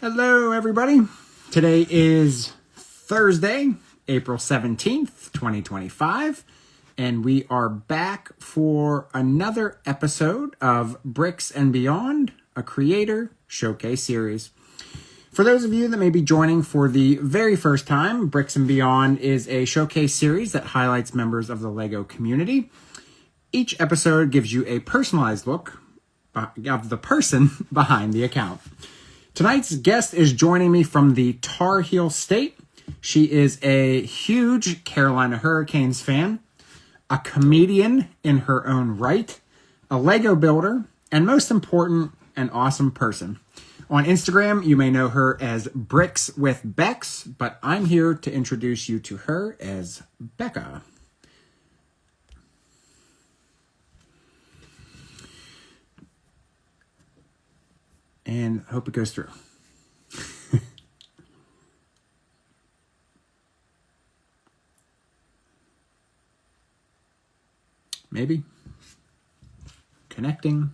Hello, everybody. Today is Thursday, April 17th, 2025, and we are back for another episode of Bricks and Beyond, a creator showcase series. For those of you that may be joining for the very first time, Bricks and Beyond is a showcase series that highlights members of the LEGO community. Each episode gives you a personalized look of the person behind the account. Tonight's guest is joining me from the Tar Heel State. She is a huge Carolina Hurricanes fan, a comedian in her own right, a Lego builder, and most important, an awesome person. On Instagram, you may know her as brickswithbeccs, but I'm here to introduce you to her as Becca. And hope it goes through. Maybe. Connecting.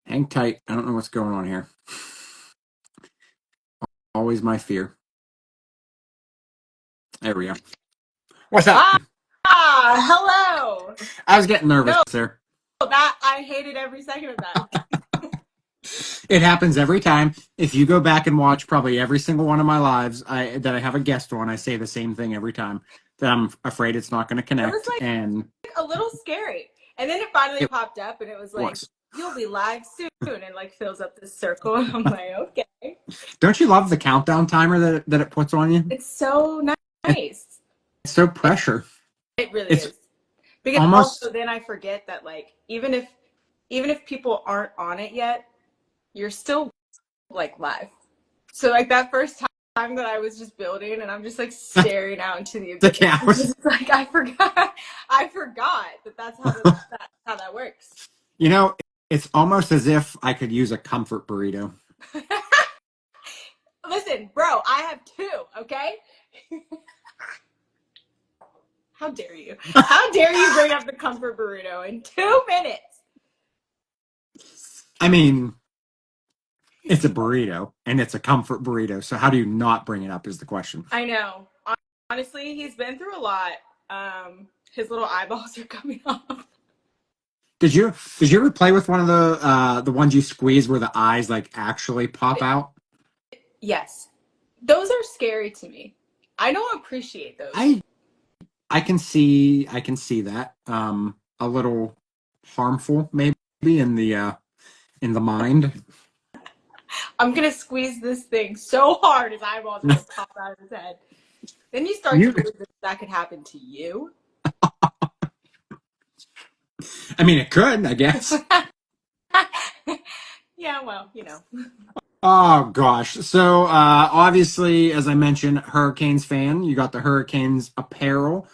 Hang tight. I don't know what's going on here. Always my fear. There we go. What's up? Hello. I was getting nervous No, there. that I hated every second of that. It happens every time. If you go back and watch probably every single one of my lives that I have a guest on, I say the same thing every time, that I'm afraid it's not going to It was connect. And a little scary. And then it finally it popped up and it was like, was. you'll be live soon, and like fills up this circle. And I'm like, okay. Don't you love the countdown timer that it puts on you? It's so It's nice. so pressure. It really It's is. Because almost also then I forget that like even if people aren't on it yet, you're still like live. So like that first time that I was just building and I'm just like staring out into the the abyss. cows. It's like I forgot that that's how that works. You know, it's almost as if I could use a comfort burrito. Listen, bro, I have two, okay? How dare you? How dare you bring up the comfort burrito in 2 minutes? I mean, it's a burrito and it's a comfort burrito. So how do you not bring it up is the question. I know. Honestly, he's been through a lot. His little eyeballs are coming off. Did you ever play with one of the ones you squeeze where the eyes like actually pop out? Yes. Those are scary to me. I don't appreciate those. I I can see that. A little harmful maybe in the mind. I'm gonna squeeze this thing so hard his eyeballs are gonna pop out of his head. Then you start to You believe that could happen to you. I mean it could, I guess. Yeah, well, you know. Oh gosh. So obviously as I mentioned, Hurricanes fan, you got the Hurricanes apparel.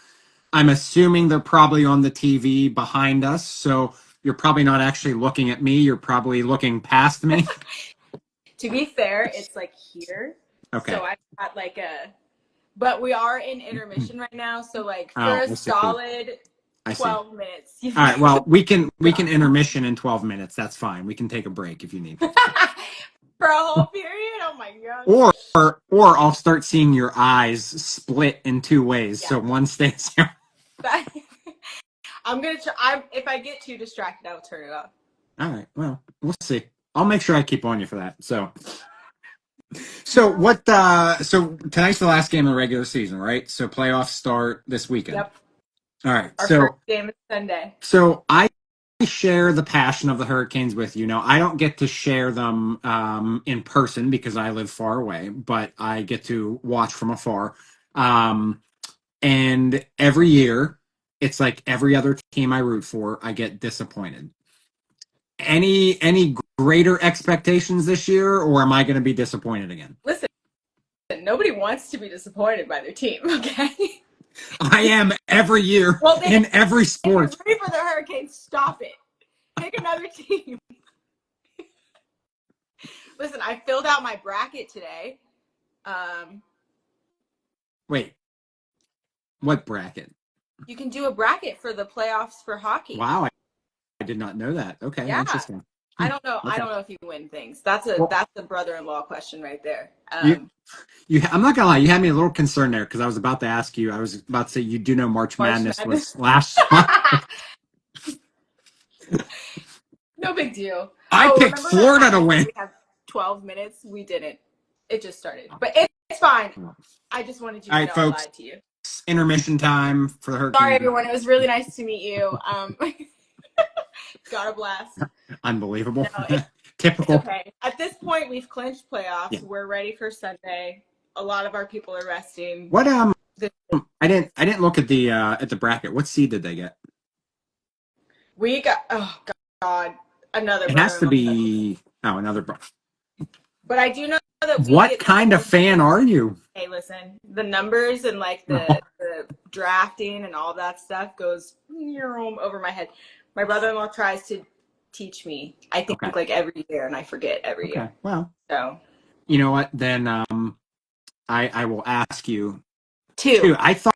I'm assuming they're probably on the TV behind us, so you're probably not actually looking at me, you're probably looking past me. To be fair, it's like here. Okay. So I've got like but we are in intermission right now, so like for Oh, a I see. solid I see. 12 minutes. All right. Well, we can intermission in 12 minutes. That's fine. We can take a break if you need. For a whole period? Oh my gosh. Or or I'll start seeing your eyes split in two ways. Yeah. So one stays here. I'm gonna try. If I get too distracted, I'll turn it off. All right. Well, we'll see. I'll make sure I keep on you for that. So what so tonight's the last game of the regular season, right? So playoffs start this weekend. Yep. All right. Our first game is Sunday. So I share the passion of the Hurricanes with you. Now, I don't get to share them in person because I live far away, but I get to watch from afar. Um, and every year, it's like every other team I root for, I get disappointed. Any greater expectations this year, or am I going to be disappointed again? Listen, nobody wants to be disappointed by their team, okay? I am every year Well, then, in every if you're sport. rooting for the Hurricanes, stop it. Pick another team. Listen, I filled out my bracket today. Wait, What bracket? You can do a bracket for the playoffs for hockey. Wow, I did not know that. Okay, Yeah. interesting. I don't know. I Okay. don't know if you win things. Well, That's a brother-in-law question right there. you I'm not gonna lie, you had me a little concerned there because I was about to ask you. I was about to say you do know March March Madness Madness. was last month. No big deal. I Oh, picked remember that Florida time to I said win. we have 12 minutes? We didn't. It just started. But it's fine. All I just wanted you to right, know I folks. lied to you. Intermission time for the Sorry, Hurricane. everyone. It was really nice to meet you. Got a blast. Unbelievable. No, it's Typical. okay. At this point, we've clinched Yeah. playoffs. We're ready for Sunday. A lot of our people are resting. What I didn't look at the bracket. What seed did they get? We got, oh God, another It has to brother-in-law question. be another. But I do know that we What get the kind of most. fan are you? Hey, listen, the numbers and like the drafting and all that stuff goes over my head. My brother-in-law tries to teach me, I think, Okay. like every year, and I forget every Okay. year. Well, So you know what? Then I will ask you two. too. I thought.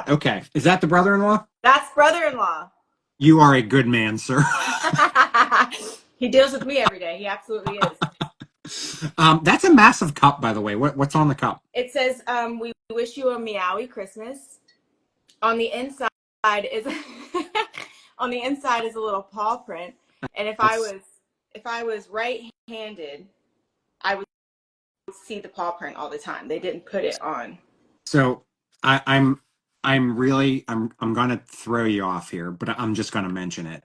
Okay, is that the brother-in-law? That's brother-in-law. You are a good man, sir. He deals with me every day. He absolutely is. That's a massive cup, by the way. What's on the cup? It says, "We wish you a meowy Christmas." On the inside is on the inside is a little paw print, and That's if I was right-handed, I would see the paw print all the time. They didn't put it on. so. I'm gonna throw you off here, but I'm just gonna mention it.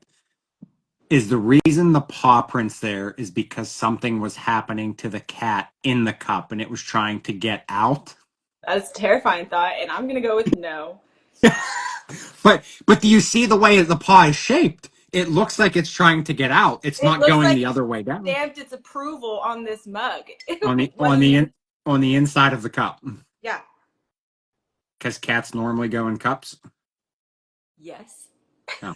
Is the reason the paw prints there is because something was happening to the cat in the cup and it was trying to get out? That's a terrifying thought, and I'm gonna go with no. But do you see the way the paw is shaped? It looks like it's trying to get out. It's It not looks going like the it other way down stamped its approval on this mug. on the What do you mean? on the inside of the cup Yeah. because cats normally go in cups. Yes. Oh,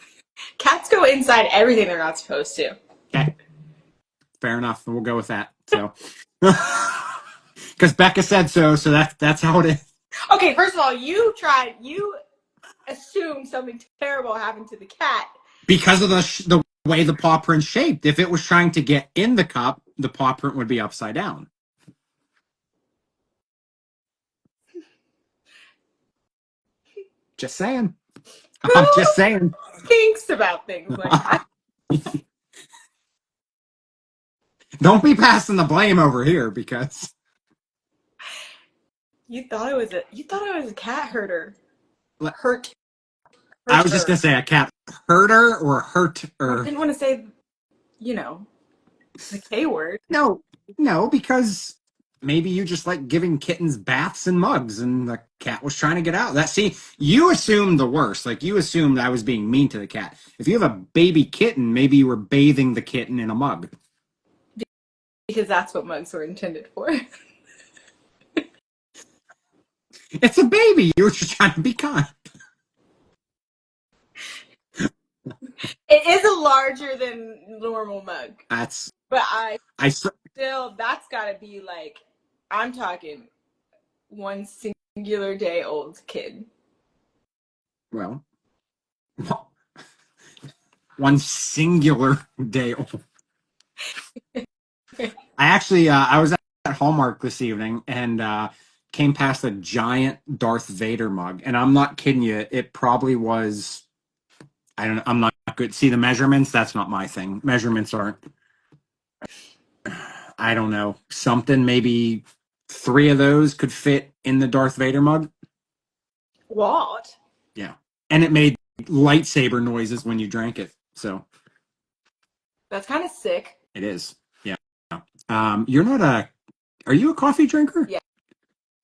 Cats go inside everything they're not supposed to. okay, fair enough. We'll go with that. So, because Becca said so, so that's how it is. Okay, first of all, you assumed something terrible happened to the cat. Because of the way the paw print's shaped. If it was trying to get in the cup, the paw print would be upside down. Just saying. Who I'm just saying. thinks about things like that? Don't be passing the blame over here because You thought I was a cat herder. I Hurt was just herder. gonna say a cat herder or hurt Well, I or didn't want to say, you know, the K word. no, no, because maybe you just like giving kittens baths and mugs and the cat was trying to get out. That see, you assumed the worst. Like you assumed I was being mean to the cat. If you have a baby kitten, maybe you were bathing the kitten in a mug. Because that's what mugs were intended for. It's a baby. You were just trying to be kind. It is a larger than normal mug, That's but I that's got to be like, I'm talking one singular day old kid. well, one singular day old. I actually I was at Hallmark this evening and came past a giant Darth Vader mug, and I'm not kidding you. It probably was. I don't. I'm not good. See the measurements. That's not my thing. Measurements aren't. I don't know. Something maybe three of those could fit in the Darth Vader mug. What? Yeah, and it made lightsaber noises when you drank it. So That's kind of sick. it is. Yeah. You're not a. Are you a coffee drinker? Yeah.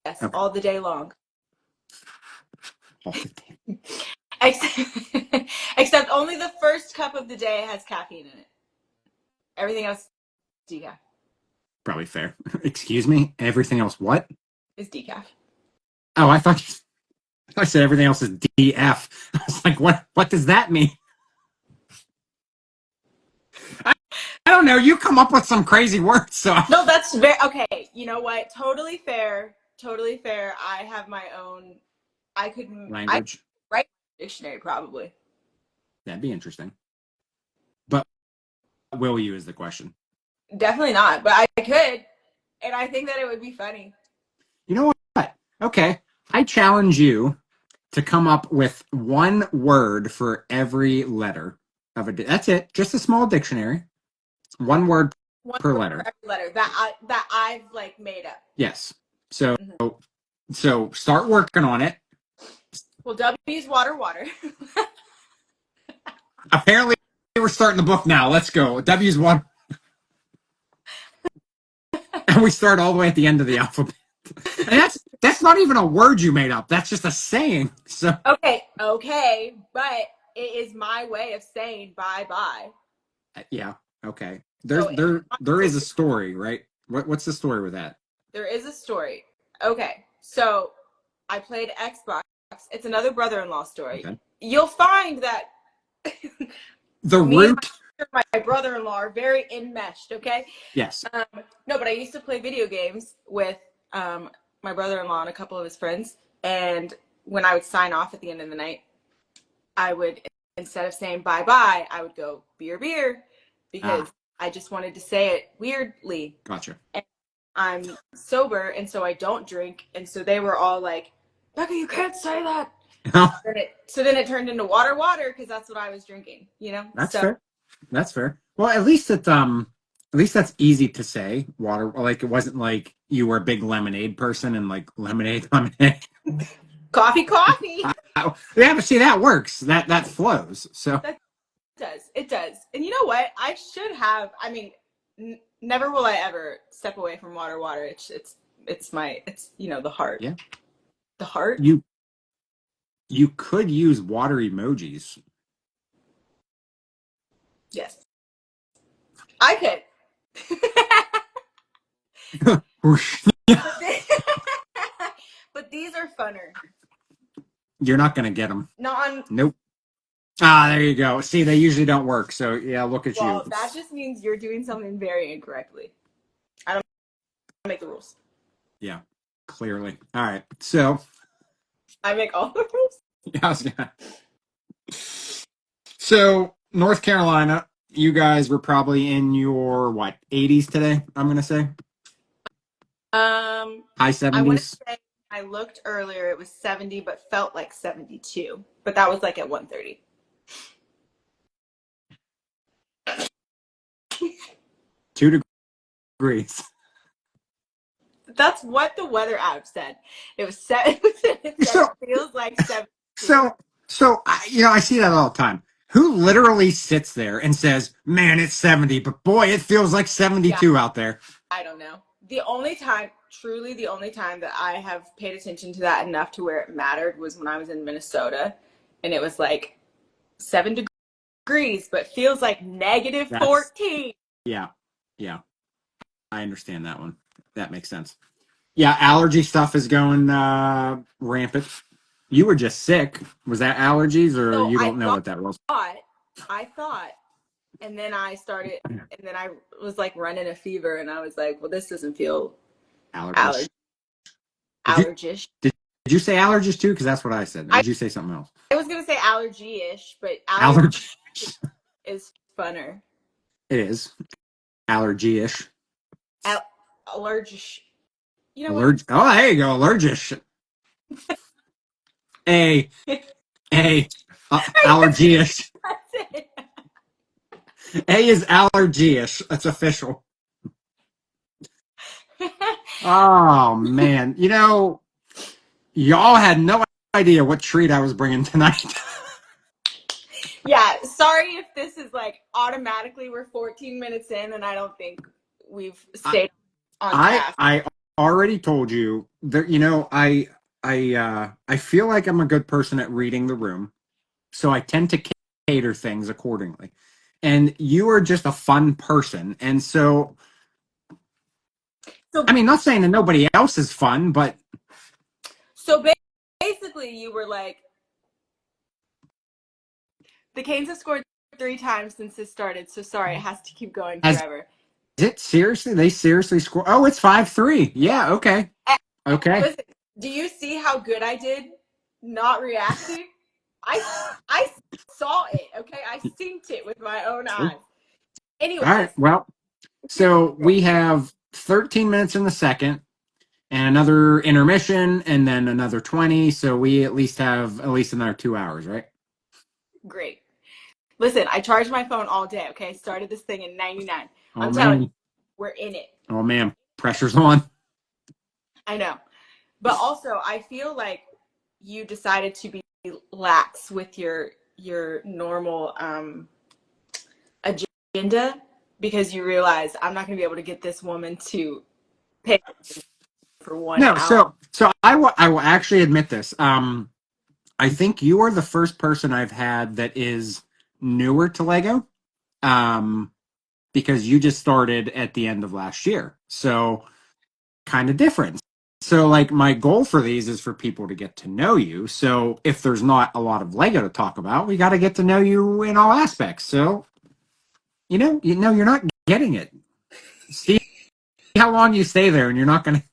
Yes, Okay. all the day long. All the time. Except, except only the first cup of the day has caffeine in it. Everything else decaf. Probably fair. Excuse me. Everything else, what? Is decaf. Oh, I said everything else is DF. I was like, what does that mean? I, I don't know. You come up with some crazy words, so No, that's very okay. You know what? Totally fair. Totally fair. I have my own. I could language. write a dictionary probably. That'd be interesting. But will you is the question. Definitely not, but I could, and I think that it would be funny. You know what? Okay. I challenge you to come up with one word for every letter of a. That's it. Just a small dictionary. One word One per word letter. for every letter that I've like made up. Yes. So Mm-hmm. so start working on it. Well, W's water, water. Apparently, we're starting the book now. Let's go. W's one, and we start all the way at the end of the alphabet. And that's not even a word you made up. That's just a saying. So Okay, but it is my way of saying bye bye. yeah, okay. So There is a story, right? What's the story with that? there is a story. Okay, so I played Xbox. It's another brother-in-law story. Okay. You'll find that The me and root. my brother-in-law are very enmeshed. Okay. Yes. No, but I used to play video games with my brother-in-law and a couple of his friends, and when I would sign off at the end of the night, I would, instead of saying bye bye, I would go beer beer because I just wanted to say it weirdly. Gotcha. And I'm sober, and so I don't drink, and so they were all like, Becca, you can't say that. So then it turned into water, water, because that's what I was drinking, you know? That's fair. That's fair. Well, at least that's easy to say. Water, like it wasn't like you were a big lemonade person and like lemonade, lemonade. Coffee, coffee. Yeah, but see that works. That flows. So That does. It does. And you know what? I should have. I mean, never will I ever step away from water, water. It's my the heart. yeah, The heart. you could use water emojis. Yes, I could. But these are funner. You're not gonna get them. Non. Nope. Ah, there you go. See, they usually don't work. So yeah, look at Well, you. that just means you're doing something very incorrectly. I don't make the rules. Yeah, clearly. All right. So I make all the rules. yeah, I was gonna. So North Carolina, you guys were probably in your what 80s today? I'm gonna say high I want to 70s. say I looked earlier. It was 70, but felt like 72. But that was like at 1:30. 2 degrees. That's what the weather app said. It was set. It said So it feels like 70. so I see that all the time. Who literally sits there and says, "Man, it's 70, but boy, it feels like Yeah, 72 out there." I don't know. The only time, truly, the only time that I have paid attention to that enough to where it mattered was when I was in Minnesota, and it was like 7 degrees, but feels like negative That's 14. yeah, yeah. I understand that one. That makes sense. Yeah, allergy stuff is going rampant. You were just sick. Was that allergies, or So you don't know what that was? I thought, and then I started, and then I was like running a fever, and I was like, well, this doesn't feel Allergies. Did you allergish. did, did you say allergies too? Because that's what I said. Or I, did you say something else? I was gonna say allergy-ish, but allergy Allergy. is funner. It is allergy-ish. Allergish. You know what? Allerg. Oh, there you go. Allergish. A allergy-ish. That's it. A is allergy-ish. That's official. Oh man, y'all had no idea what treat I was bringing tonight. Yeah, sorry if this is like automatically we're 14 minutes in and I don't think we've stayed on task. I already told you that I feel like I'm a good person at reading the room, so I tend to cater things accordingly. And you are just a fun person, and so So I mean, not saying that nobody else is fun, but so basically you were like, the Canes have scored 3 times since this started, so sorry, it has to keep going has forever. it seriously? They seriously score? Oh, it's 5-3. Yeah, okay, okay. Listen, do you see how good I did? not reacting. I I saw it. Okay, I synced it with my own True. eyes. All right. Anyways, Well, so we have 13 minutes in the second and another intermission and then another 20. So we at least have at least another 2 hours, right? great. Listen, I charged my phone all day. Okay, started this thing in '99. Oh, I'm telling you, man. we're in it. Oh, man. Pressure's on. I know, but also I feel like you decided to be lax with your normal agenda because you realize I'm not going to be able to get this woman to pay for one No, hour. so I will actually admit this. I think you are the first person I've had that is newer to Lego. Um, because you just started at the end of last year. So kind of different. So like my goal for these is for people to get to know you. So if there's not a lot of Lego to talk about, we got to get to know you in all aspects. So you know you're not getting it. See how long you stay there and you're not going to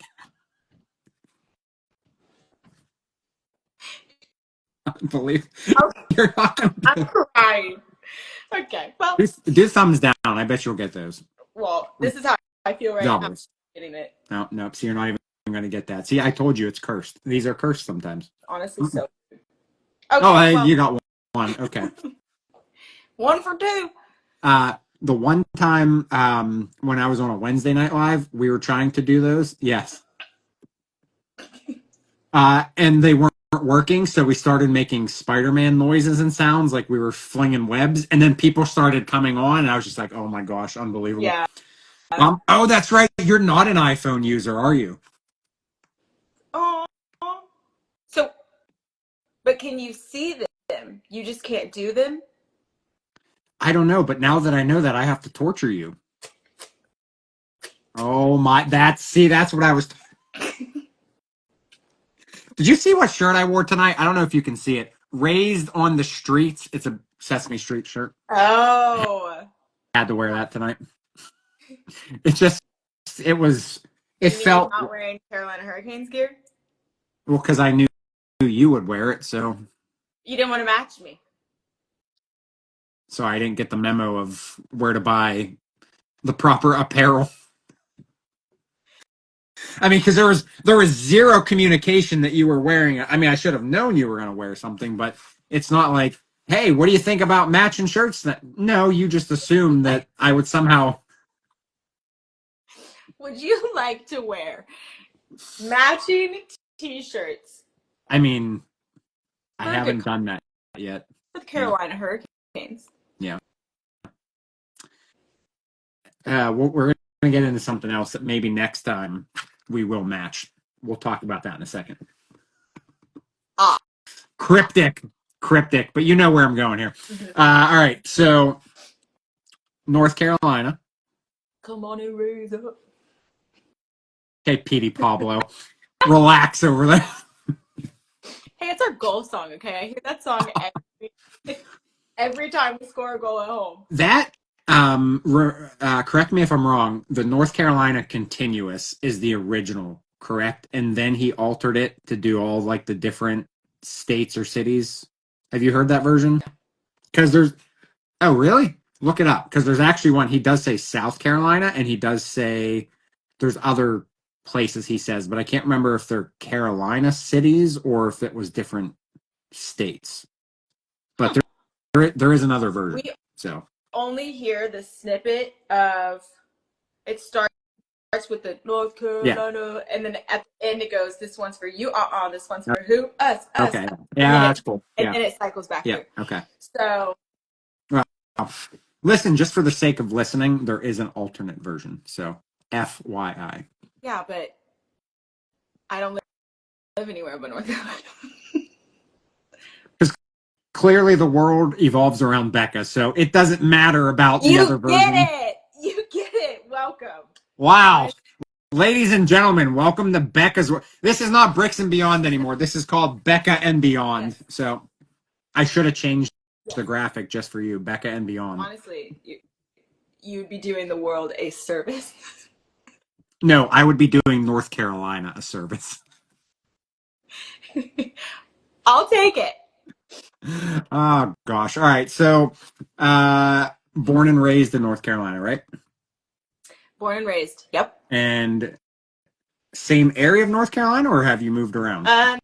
believe Okay, you're not going I'm to crying. Okay, well, do thumbs down. I bet you'll get those. this is how I feel right now. I'm Doubles. getting it. No, no. See, you're not even going to get that. See, I told you it's cursed. These are cursed sometimes. Honestly, Mm-mm. so Oh, okay. hey, Well, you got one. Okay. 1 for 2. The one time when I was on a Wednesday night live, we were trying to do those. Yes. And they weren't working, so we started making Spider-Man noises and sounds like we were flinging webs, and then people started coming on, and I was just like, "Oh my gosh, unbelievable!" Yeah. Oh, that's right. You're not an iPhone user, are you? Oh. So, but can you see them? You just can't do them. I don't know, but now that I know that, I have to torture you. Oh my! That's what I was. Did you see what shirt I wore tonight? I don't know if you can see it. Raised on the streets. It's a Sesame Street shirt. Oh. Had to wear that tonight. It just, it was, it You mean you're felt, not wearing Carolina Hurricanes gear? well, because I knew you would wear it, You didn't want to match me. so I didn't get the memo of where to buy the proper apparel. I mean, because there was zero communication that you were wearing it. I mean, I should have known you were going to wear something, but it's not like, hey, what do you think about matching shirts? That no, you just assumed that I would somehow. Would you like to wear matching t-shirts I mean, I for a good haven't cause done that yet. for the Yeah, Carolina Hurricanes? yeah. We're going to get into something else that maybe next time we will match. We'll talk about that in a second. Ah. Cryptic, cryptic, but you know where I'm going here. Mhm. All right, so North Carolina. Come on and raise up. Okay, Petey Pablo, relax over there. Hey, it's our goal song, okay? I hear that song every time we score a goal at home. That correct me if I'm wrong. The North Carolina continuous is the original, correct? And then he altered it to do all like the different states or cities. Have you heard that version? Because there's oh really? Look it up because there's actually one. He does say South Carolina, and he does say there's other places he says, but I can't remember if they're Carolina cities or if it was different states. But Hmm. there is another We version. So only hear the snippet of it starts with the North yeah, Carolina, and then at the end it goes, "This one's for you, this one's for who, us," okay, and then yeah, that's cool. Yeah, it cycles back yeah, through. okay. So Well, listen, just for the sake of listening, there is an alternate version. So FYI. yeah, but I don't live anywhere but North Carolina. Clearly the world evolves around Becca, so it doesn't matter about the other You get version. it. You get it. Welcome. Wow. I, Ladies and gentlemen, welcome to Becca's. This is not Bricks and Beyond anymore. This is called Becca and Beyond. yes. So I should have changed the Yes. graphic just for you, Becca and Beyond. Honestly, you'd be doing the world a service. No, I would be doing North Carolina a service. I'll take it. Oh gosh. All right. So, born and raised in North Carolina, right? Born and raised. Yep. And same area of North Carolina, or have you moved around? Um,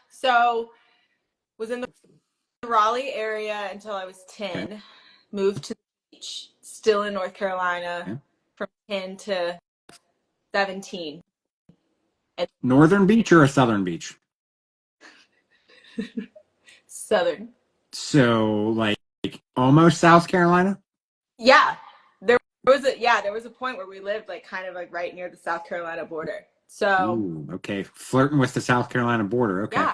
so was in the Raleigh area until I was Okay. 10. Moved to the beach, still in North Carolina Yeah. from 10 to 17. And Northern beach or a southern beach? southern. So, like almost South Carolina? Yeah. There was a point where we lived like kind of like right near the South Carolina border. So Ooh, okay. Flirting with the South Carolina border. Okay.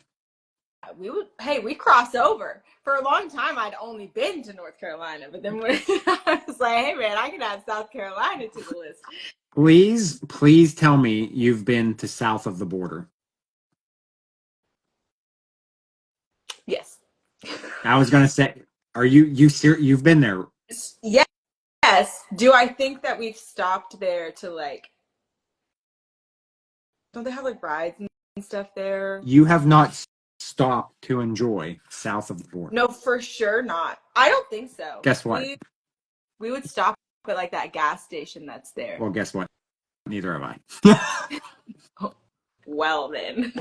yeah, we cross over. For a long time I'd only been to North Carolina, but then when I was like, hey man, I can add South Carolina to the list. Please tell me you've been to south of the border. Yes. I was gonna say, are you've been there? Yes. Do I think that we've stopped there to like, don't they have like rides and stuff there? You have not stopped to enjoy south of the border. No, for sure not. I don't think so. Guess what? We would stop at like that gas station that's there. Well, guess what? Neither have I. Well then.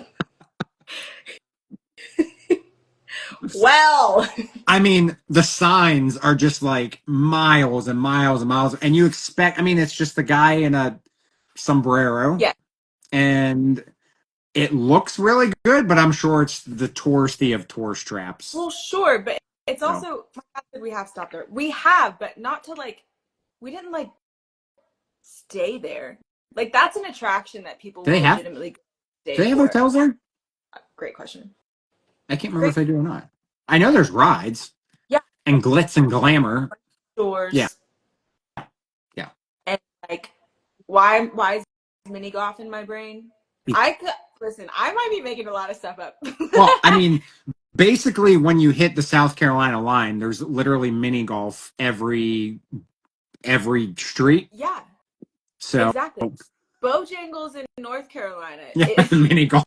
Well. I mean, the signs are just like miles and miles and miles, and you expect. I mean, it's just the guy in a sombrero, Yeah. and it looks really good, but I'm sure it's the touristy of tourist traps. Well, sure, but it's So also my God, did we have stopped there? We have, but not to like we didn't like stay there. Like that's an attraction that people do will they have legitimately do stay they have for. hotels there? Great question. I can't remember Great. if they do or not. I know there's rides Yeah. and glitz and glamour. Yeah, Stores yeah. and like why is mini golf in my brain? I could listen, I might be making a lot of stuff up. Well, I mean, basically, when you hit the South Carolina line, there's literally mini golf every street. Yeah, So exactly. Bojangles in North Carolina yeah, mini golf.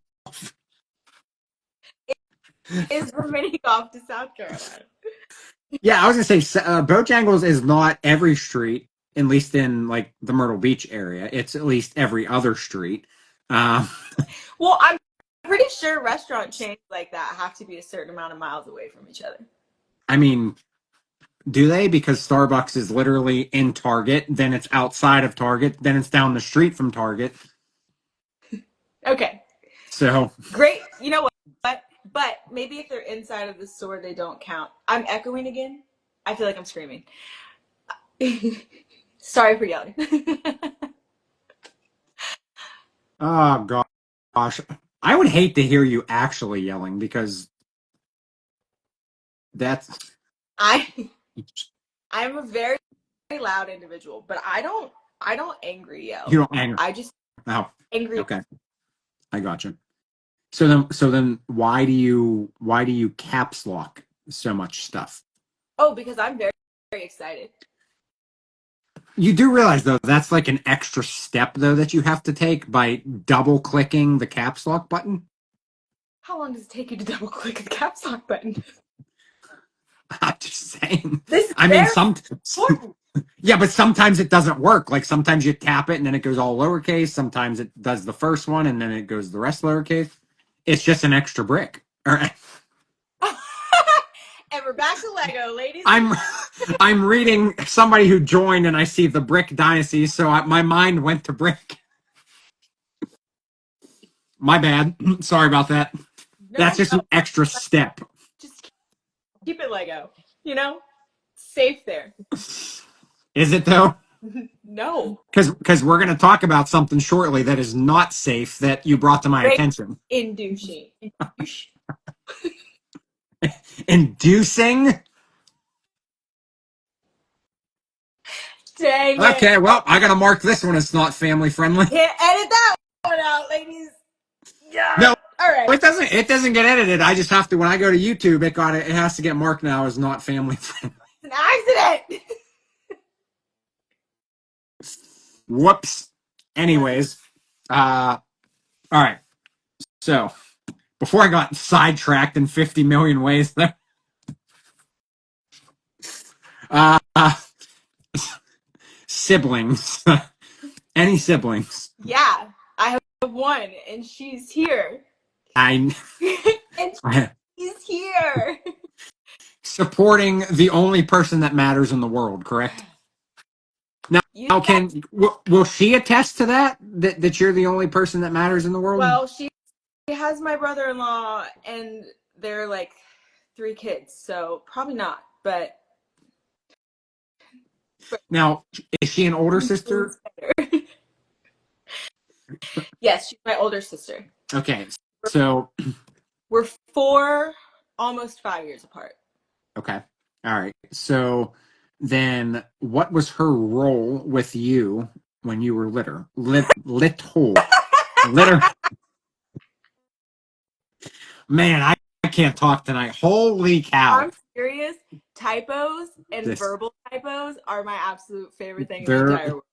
is from mini golf to South Carolina. Yeah, I was gonna say Bojangles is not every street, at least in like the Myrtle Beach area. It's at least every other street. Um, Well, I'm pretty sure restaurant chains like that have to be a certain amount of miles away from each other. I mean, do they? Because Starbucks is literally in Target, then it's outside of Target, then it's down the street from Target. Okay, So great. You know what? But maybe if they're inside of the store, they don't count. I'm echoing again. I feel like I'm screaming. Sorry for yelling. oh gosh, I would hate to hear you actually yelling because that's I I'm a very loud individual, but I don't angry you yell. don't anger. I just Oh, angry. okay, I got you. So then, why do you caps lock so much stuff? Oh, because I'm very very excited. You do realize though that's like an extra step though that you have to take by double clicking the caps lock button. How long does it take you to double click the caps lock button? I'm just saying. This is I mean, very important. yeah, but sometimes it doesn't work. Like sometimes you tap it and then it goes all lowercase. Sometimes it does the first one and then it goes the rest lowercase. It's just an extra brick. All right. And we're back to Lego, ladies. I'm I'm reading somebody who joined and I see the Brick Dynasty, so my mind went to brick. My bad. Sorry about that. That's No, just no, an extra step. just keep it Lego. You know, safe there. Is it though? No, Because we're going to talk about something shortly that is not safe that you brought to my rape attention. inducing. Inducing. Dang it! Okay, well, I got to mark this one as not family friendly. Can't edit that one out, ladies. Yeah. No, All right. it doesn't. It doesn't get edited. I just have to when I go to YouTube. It has to get marked now as not family friendly. It's an accident. Whoops. Anyways, all right. So before I got sidetracked in 50 million ways there. Uh, siblings. Any siblings? Yeah, I have one, and she's here. I, And I she's here. supporting the only person that matters in the world, correct? Now, You now got, will she attest to that you're the only person that matters in the world? well, she has my brother-in-law, and they're like 3 kids, so probably not. But Now, is she an older sister? yes, she's my older sister. Okay, so We're 4, almost 5 years apart. okay, all right. So then, what was her role with you when you were litter? Man, I can't talk tonight. Holy cow! I'm serious. Typos and This verbal typos are my absolute favorite thing in the they're entire world.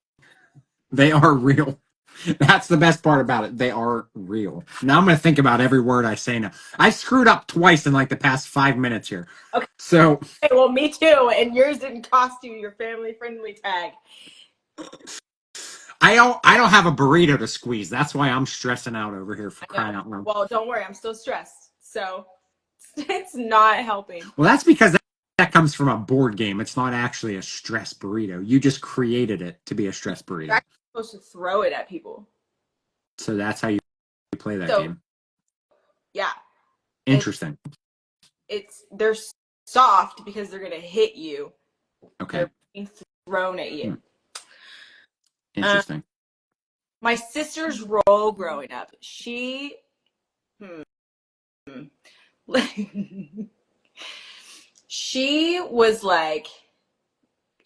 they are real. That's the best part about it. They are real. Now I'm going to think about every word I say now. I screwed up twice in like the past 5 minutes here. Okay, So well, me too. And yours didn't cost you your family-friendly tag. I don't have a burrito to squeeze. That's why I'm stressing out over here for I know. crying out loud. Well, don't worry. I'm still stressed. So it's not helping. Well, that's because that comes from a board game. It's not actually a stress burrito. You just created it to be a stress You're burrito. actually supposed to throw it at people. So that's how you play that So game. yeah, it, Interesting. they're soft because they're gonna hit you. Okay. They're being thrown at you. Um, Interesting. my sister's role growing up, she, hmm, she was like,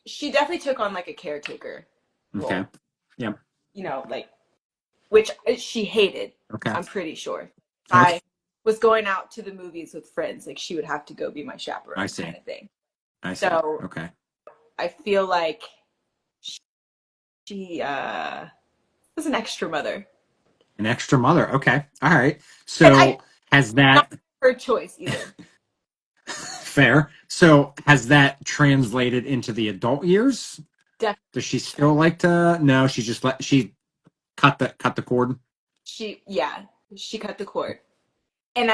she definitely took on like a caretaker Okay. role. Yeah. Like, which she hated. Okay. I'm pretty sure. Okay. I was going out to the movies with friends, like she would have to go be my I chaperone see. kind of thing. I see. So Okay. I feel like she was an extra mother. An extra mother. Okay. All right. And I So has not that her choice either. fair? So has that translated into the adult years? Definitely. Does she still like to? No, she just she cut the cord. She cut the cord. And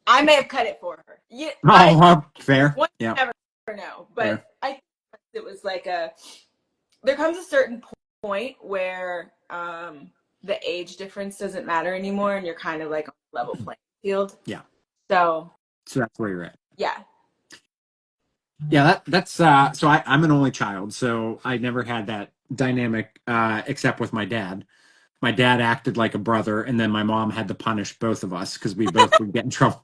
I may have cut it for her. Yeah, Oh, well, fair. one Yeah. never know. But Fair. I think it was like there comes a certain point where the age difference doesn't matter anymore, and you're kind of like on a level playing field. Yeah. So So that's where you're at. yeah, Yeah. That's so I'm an only child, so I never had that dynamic except with my dad. My dad acted like a brother, and then my mom had to punish both of us because we both would get in trouble.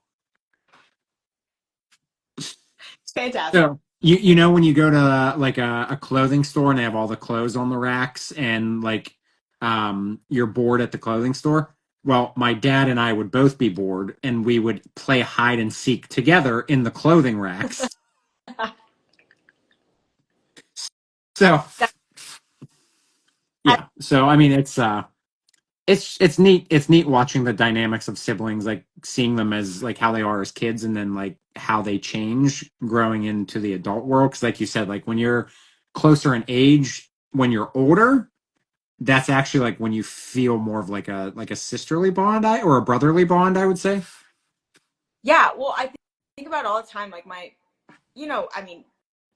fantastic. So you know when you go to like a clothing store and they have all the clothes on the racks and like you're bored at the clothing store. Well, my dad and I would both be bored and we would play hide and seek together in the clothing racks. So I, yeah. So I mean it's neat watching the dynamics of siblings, like seeing them as like how they are as kids and then like how they change growing into the adult world, because like you said, like when you're closer in age, when you're older, that's actually like when you feel more of like a sisterly bond, or a brotherly bond, I would say. yeah, well, I think about it all the time. Like I mean,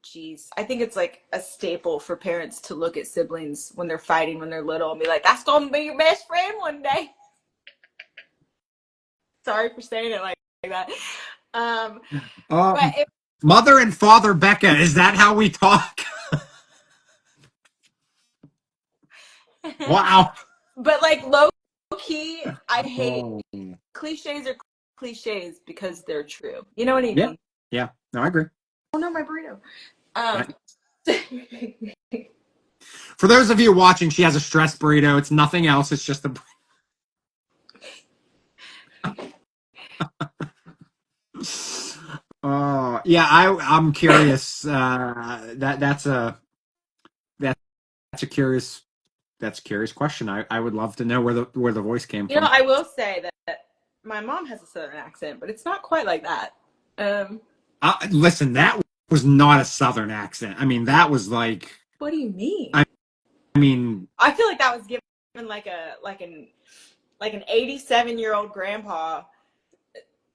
geez, I think it's like a staple for parents to look at siblings when they're fighting when they're little and be like, "That's gonna be your best friend one day." Sorry for saying it like that. But Mother and Father Becca, is that how we talk? Wow. but like low key, I hate Oh. cliches are cliches because they're true. You know what I Yeah. mean? Yeah. No, I agree. Oh no, my burrito. I- Um, For those of you watching, she has a stress burrito. It's nothing else. It's just a. Yeah. I'm curious. That's a curious question. I would love to know where the voice came from. I will say that my mom has a southern accent, but it's not quite like that. Um, Listen, that was not a southern accent. I mean, that was like, what do you mean? I mean, I feel like that was given like an 87-year-old grandpa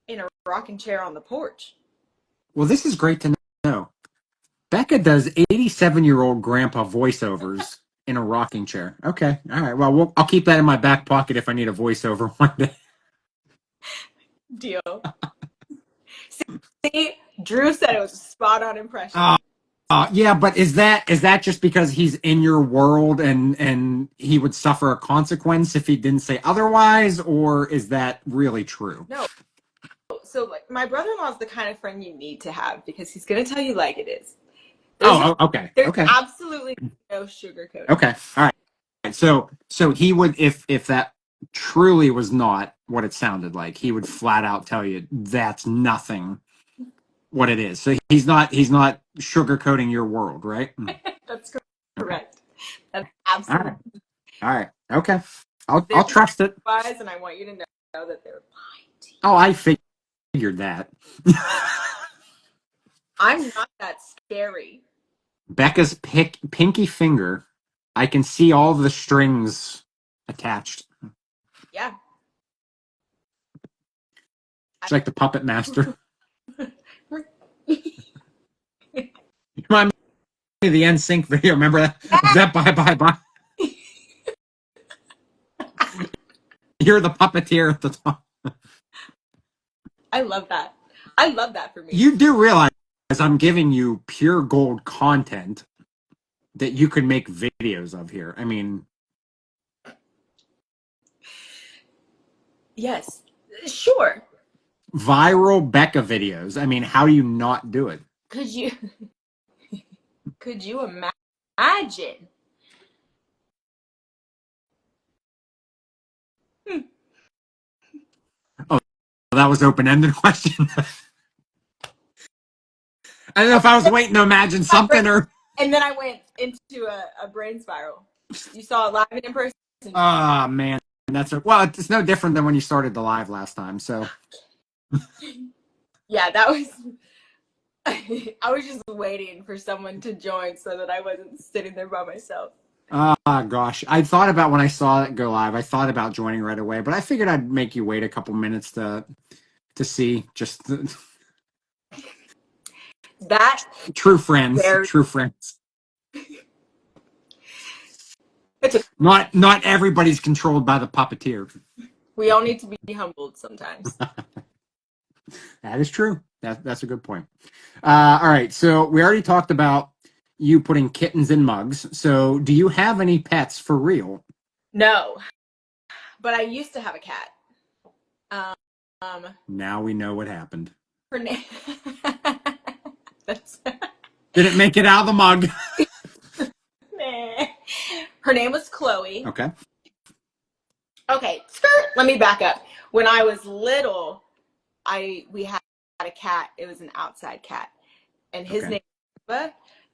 in a rocking chair on the porch. well, this is great to know. Becca does 87-year-old grandpa voiceovers in a rocking chair. Okay. All right. Well, I'll keep that in my back pocket if I need a voiceover one day. Deal. See, Drew said it was a spot on Uh, impression. yeah, but is that just because he's in your world and he would suffer a consequence if he didn't say otherwise, or is that really true? No. So like my brother-in-law is the kind of friend you need to have because he's gonna tell you like it is. There's Okay. there's Okay. absolutely no sugarcoating Okay. it. All right. So he would, if that truly was not what it sounded like, he would flat out tell you that's nothing what it is. So he's not sugarcoating your world, right? That's Okay. correct. That's All absolutely. right. All right. Okay. I'll They're trust it. wise, and I want you to know that they're lying to you. Oh, I figured that. I'm not that scary. Becca's pinky finger. I can see all the strings attached. Yeah. It's like the puppet master. I- Remind me of the NSYNC video. Remember that bye bye bye. You're the puppeteer at the top. I love that. I love that for me. You do realize I'm giving you pure gold content that you could make videos of here. I mean, Yes. Sure. viral Becca videos. I mean, how do you not do it? Could you could you imagine? Hmm. Oh, that was open-ended question. I don't know if I was waiting to imagine something or. And then I went into a brain spiral. You saw it live and in person. Ah, man, well. It's no different than when you started the live last time. So, Yeah, that was. I was just waiting for someone to join so that I wasn't sitting there by myself. gosh, I thought about when I saw it go live. I thought about joining right away, but I figured I'd make you wait a couple minutes to see. Just That true friends, very. true friends. It's okay. Not everybody's controlled by the puppeteer. We all need to be humbled sometimes. That is true. That's a good point. All right, so we already talked about you putting kittens in mugs. So, do you have any pets for real? No, but I used to have a cat. Um, Now we know what happened. her name. That's. Didn't make it out of the mug. Her name was Chloe. Okay. Okay, skirt. Let me back up. When I was little, we had a cat. It was an outside cat, and his Okay. name was Bubba,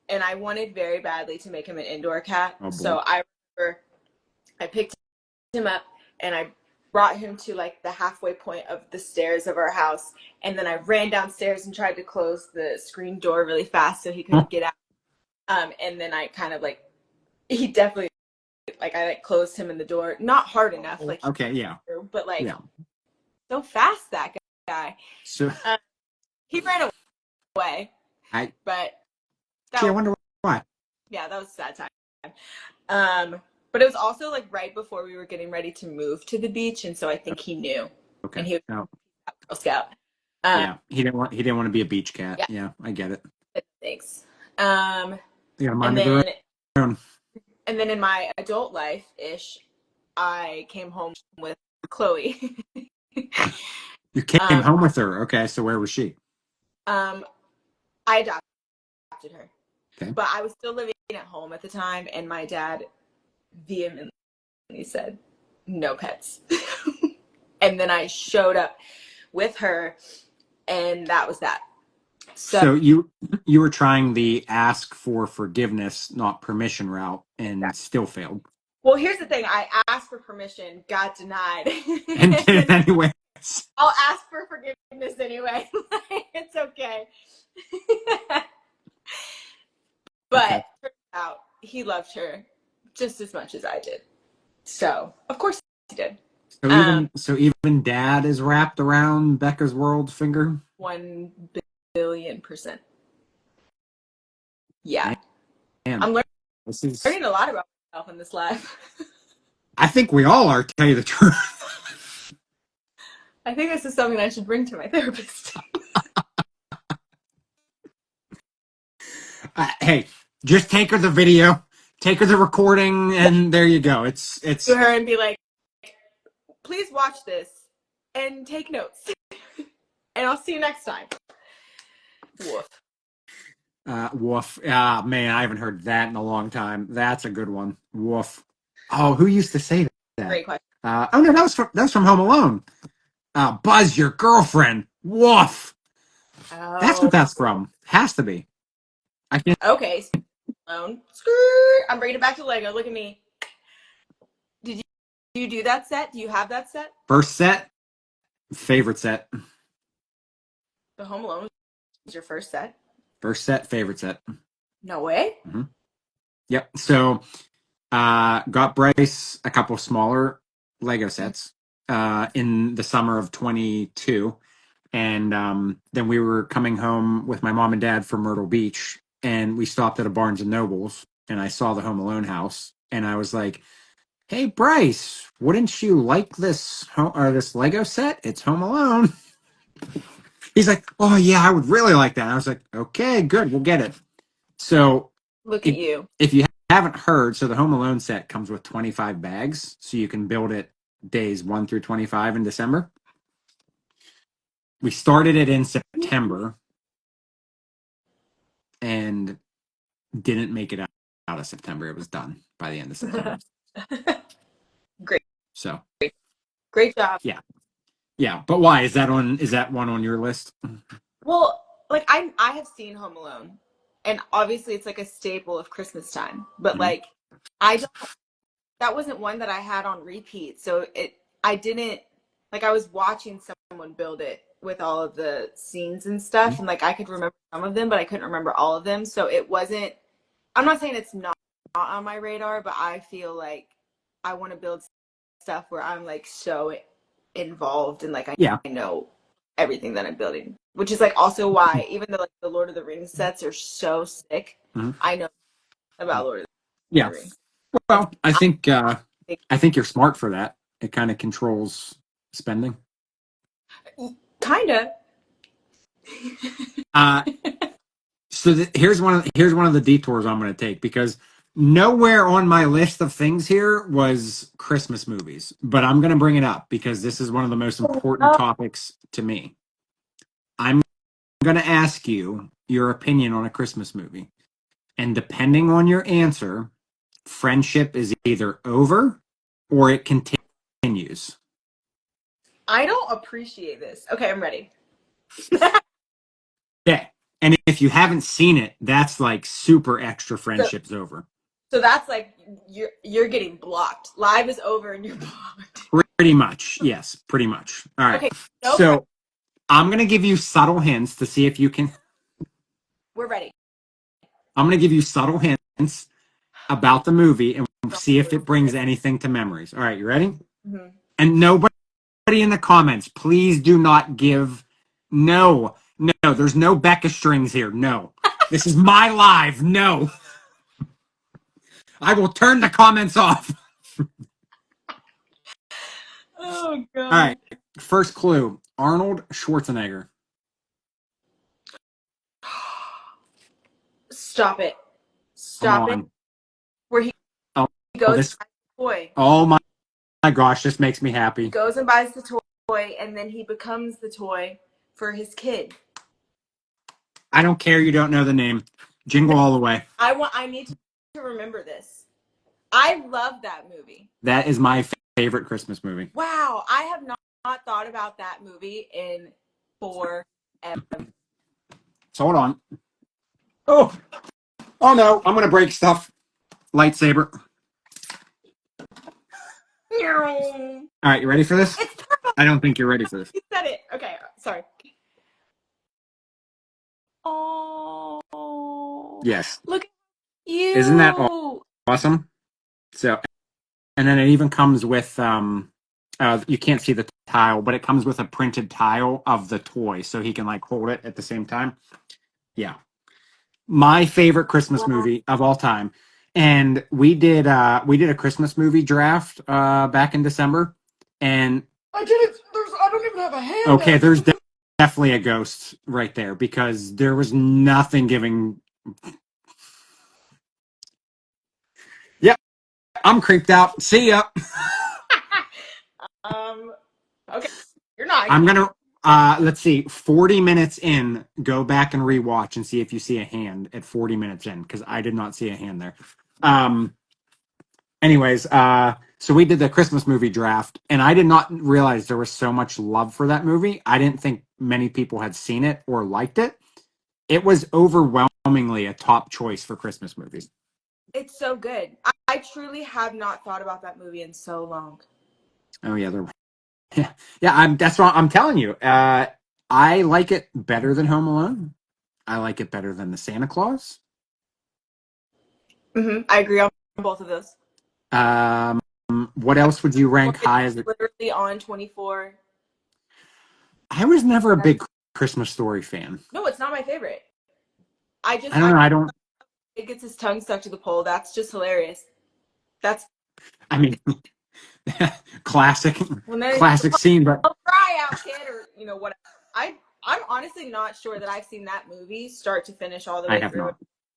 and I wanted very badly to make him an indoor cat. Oh boy. So I remember I picked him up and I brought him to like the halfway point of the stairs of our house, and then I ran downstairs and tried to close the screen door really fast so he couldn't get out. And then I kind of like he definitely like I like closed him in the door, not hard enough, like Okay. Yeah. but like Yeah. so fast that guy. So He ran away, I but gee, I that wonder why. yeah, that was a sad time. But it was also like right before we were getting ready to move to the beach, and so I think he knew, Okay. and he was No. a Girl Scout. Yeah. He didn't want to be a beach cat. Yeah, Yeah, I get it. thanks. Um, They got a and mind of their then own. and then in my adult life ish, I came home with Chloe. You came um, home with her. Okay. So where was she? um, I adopted her, Okay. but I was still living at home at the time, and my dad vehemently said, "No pets." And then I showed up with her, and that was that. So So you were trying the ask for forgiveness, not permission route, and still failed. Well, here's the thing. I asked for permission, got denied. And did it anyways. I'll ask for forgiveness anyway. It's okay. Okay. But turns out he loved her just as much as I did. So, of course he did. So Um, even Dad is wrapped around Becca's world finger. 1 billion%. Yeah. Man, I'm this is. learning a lot about myself in this life. I think we all are, to tell you the truth. I think this is something I should bring to my therapist. Hey, just take her the video, take her the recording, and there you go. To It's her and be like, please watch this and take notes. And I'll see you next time. Woof. woof. Ah, man, I haven't heard that in a long time. That's a good one. Woof. Oh, who used to say that? Great question. Oh no, that was from Home Alone. Buzz, your girlfriend. Woof. That's what Oh, that's from. Has to be. I can't. okay. Alone. I'm bringing it back to Lego. Look at me. Did you do that set? Do you have that set? First set, favorite set. The Home Alone was your first set? First set, favorite set. No way. Hmm. Yep. So, got Bryce a couple smaller Lego sets in the summer of 22, and then we were coming home with my mom and dad from Myrtle Beach, and we stopped at a Barnes and Nobles, and I saw the Home Alone house, and I was like, "Hey, Bryce, wouldn't you like this Lego set? It's Home Alone." He's like, "Oh yeah, I would really like that." And I was like, "Okay, good, we'll get it." So Look at if, you. if you haven't heard, so the Home Alone set comes with 25 bags, so you can build it days 1 through 25 in December. We started it in September and didn't make it out of September. It was done by the end of September. Great. So Great job. yeah, yeah. But why is that one on your list? Well, like I have seen Home Alone, and obviously it's like a staple of Christmas time. But Mhm. like I don't that wasn't one that I had on repeat. So I didn't like I was watching someone build it with all of the scenes and stuff, and like I could remember some of them, but I couldn't remember all of them. So it wasn't I'm not saying it's not on my radar, but I feel like I want to build stuff where I'm like so involved and like Yeah. I know everything that I'm building, which is like also why even though like the Lord of the Rings sets are so sick, Mhm. I know about Lord of the Yeah. Rings. Like Well, I think think I think you're smart for that. It kind of controls spending. kind of. Uh, so here's one of the detours I'm going to take because nowhere on my list of things here was Christmas movies, but I'm going to bring it up because this is one of the most important Oh, topics to me. I'm going to ask you your opinion on a Christmas movie, and depending on your answer, friendship is either over or it continues. I don't appreciate this. Okay, I'm ready. Yeah. And if you haven't seen it, that's like super extra So friendships over. so that's like you're getting blocked. Live is over and you're blocked. Pretty much. Yes, pretty much. All right. Okay, no pressure. So I'm going to give you subtle hints to see if you can. We're ready. I'm going to give you subtle hints about the movie and Don't see if do it brings anything to memories. All right. You ready? it. Mhm. And nobody in the comments, please do not give. No, no, there's no Becca strings here. No. This is my live. No. I will turn the comments off. Oh All god. right. First clue Arnold Schwarzenegger. Stop it. Come Stop it. on. Where he Oh, goes and this. buys the toy. Oh my gosh. This makes me He happy. goes and buys the toy and then he becomes the toy for his kid. I don't care. You don't know the name. No, Jingle all the way. I need to remember this. I love that movie. That is my favorite Christmas movie. Wow, I have not thought about that movie in forever. So hold on. Oh, oh no. I'm going to break stuff. Lightsaber. All right, you ready for this? It's purple. I don't think you're ready for this. You said it. Okay, sorry. Oh, Yes. look at Isn't that you. awesome? So, and then it even comes with you can't see the tile, but it comes with a printed tile of the toy, so he can like hold it at the same time. Yeah, my favorite Christmas Wow. movie of all time. And we did a Christmas movie draft back in December, and I didn't. I don't even have a hand okay, up. there's definitely a ghost right there because there was nothing giving. Yep, I'm creeped out. See ya. um. Okay, you're not. I'm gonna let's see, 40 minutes in, go back and rewatch and see if you see a hand at 40 minutes in, because I did not see a hand there. Um anyways, so we did the Christmas movie draft, and I did not realize there was so much love for that movie. I didn't think many people had seen it or liked it. It was overwhelmingly a top choice for Christmas movies. It's so good. I truly have not thought about that movie in so long. Oh yeah, there. Yeah, yeah. That's what I'm telling you. I like it better than Home Alone. I like it better than the Santa Claus. I agree on both of those. Um, what else would you Or rank it's high as a? literally on 24. I was never a big That's Christmas Story fan. no, it's not my favorite. I I just don't I know. I don't. it gets his tongue stuck to the pole. That's just hilarious. That's I mean, classic, when they classic scene. But cry out, kid, or whatever. I'm honestly not sure that I've seen that movie start to finish all the I way have through. not.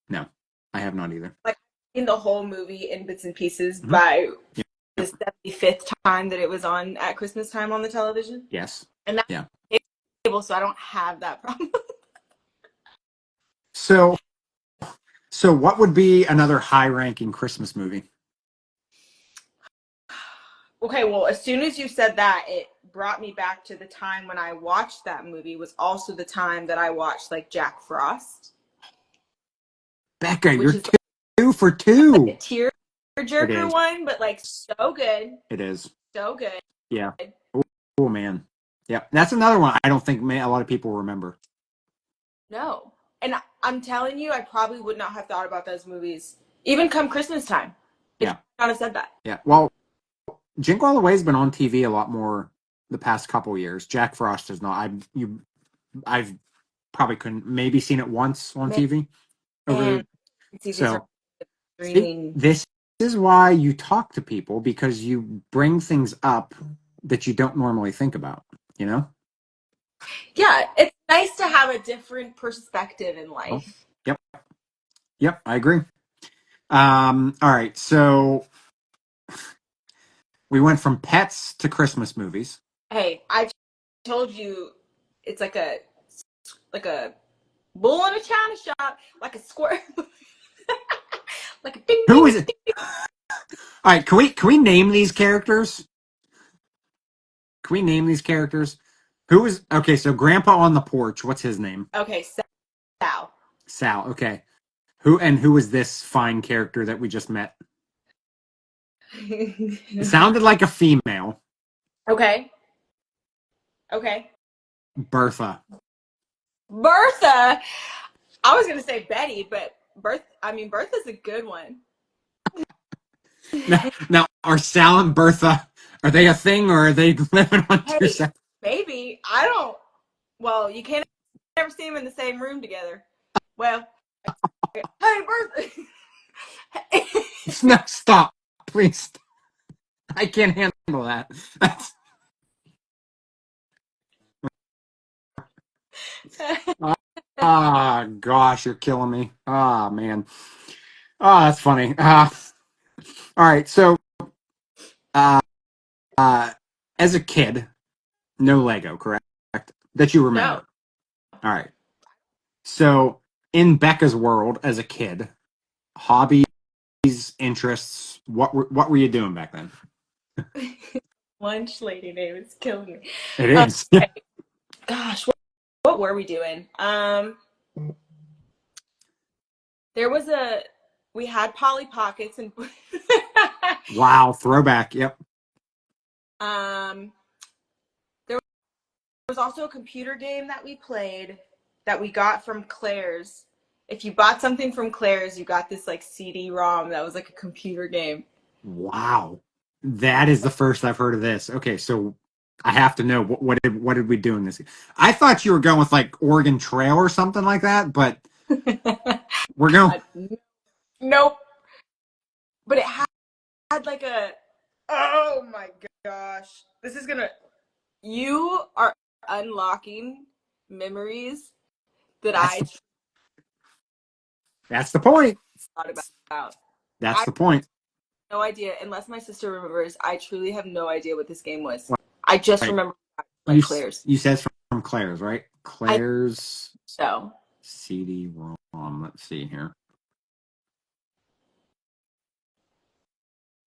No, I have not either. Like in the whole movie in bits and pieces Mhm. by Yeah. the 75th time that it was on at Christmas time on the television. Yes. And that's Yeah. cable, so I don't have that problem. So, so what would be another high-ranking Christmas movie? Okay, well, as soon as you said that, it brought me back to the time when I watched that movie was also the time that I watched like Jack Frost, Becca, which you're is two for like a two. tear It jerker is. one, but like so good. It is. So good. Yeah. Oh man. Yeah. That's another one I don't think a lot of people remember. No. And I'm telling you, I probably would not have thought about those movies even come Christmas time if you Yeah. not have said that. Yeah. Well, Jingle All the Way's been on TV a lot more the past couple years. Jack Frost has not. I've probably couldn't maybe seen it once on Man, TV over. these are So see, streaming. this is why you talk to people, because you bring things up that you don't normally think about. You know. Yeah, it's nice to have a different perspective in Well, life. yep. Yep. I agree. All right. So we went from pets to Christmas movies. Hey, I told you it's like a bull in a china shop, like a square, like a ding Who ding is it? ding. All right. Can we name these characters? Can we name these characters? Who is okay? So Grandpa on the porch. What's his name? Okay, Sal. Sal. Okay. Who is this fine character that we just met? It sounded like a female. Okay, okay. Bertha. Bertha. I was gonna say Betty, but Bertha's a good one. Now, are Sal and Bertha, are they a thing, or are they living on two Hey, separate? maybe I don't. Well, you can't ever see them in the same room together. Well, hey, Bertha. No, stop, please. I can't handle that. That's, gosh, you're killing me. Ah, man. Ah, that's funny. All right. So, uh, uh, as a kid, no Lego, correct? That you No. remember. All right. So, in Becca's world as a kid, hobbies, interests, what were you doing back then? Lunch lady name is killing me. It is. Okay. Gosh, what were we doing? There was we had Polly Pockets and Wow, throwback. Yep. Um, there was also a computer game that we played that we got from Claire's. If you bought something from Claire's, you got this like CD-ROM that was like a computer game. Wow. That is the first I've heard of this. Okay, so I have to know what did we do in this? I thought you were going with like Oregon Trail or something like that, but we're going. Nope. But it had like a, oh my gosh. This is gonna, you are unlocking memories that That's I the that's the point. thought about. That's I the point. have no idea, unless my sister remembers, I truly have no idea what this game was. I just Right. remember like You Claire's. you said from Claire's, right? I Claire's know. CD-ROM. Let's see here.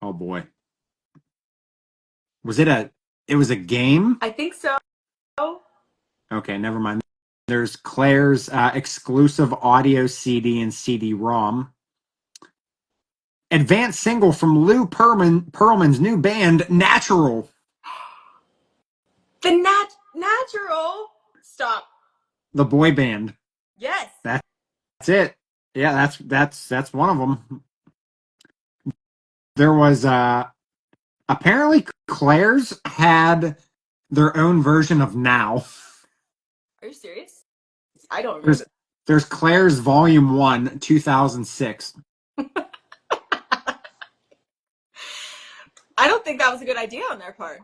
Oh boy. Was it a it was a game? I think so. Okay, never mind. There's Claire's exclusive audio CD and CD-ROM. Advanced single from Lou Pearlman's new band, Natural. The natural. Stop. The boy band. Yes. That's it. Yeah, that's one of them. There was apparently Claire's had their own version of Now. Are you serious? I don't There's remember. there's Claire's Volume 1, 2006. I don't think that was a good idea on their part.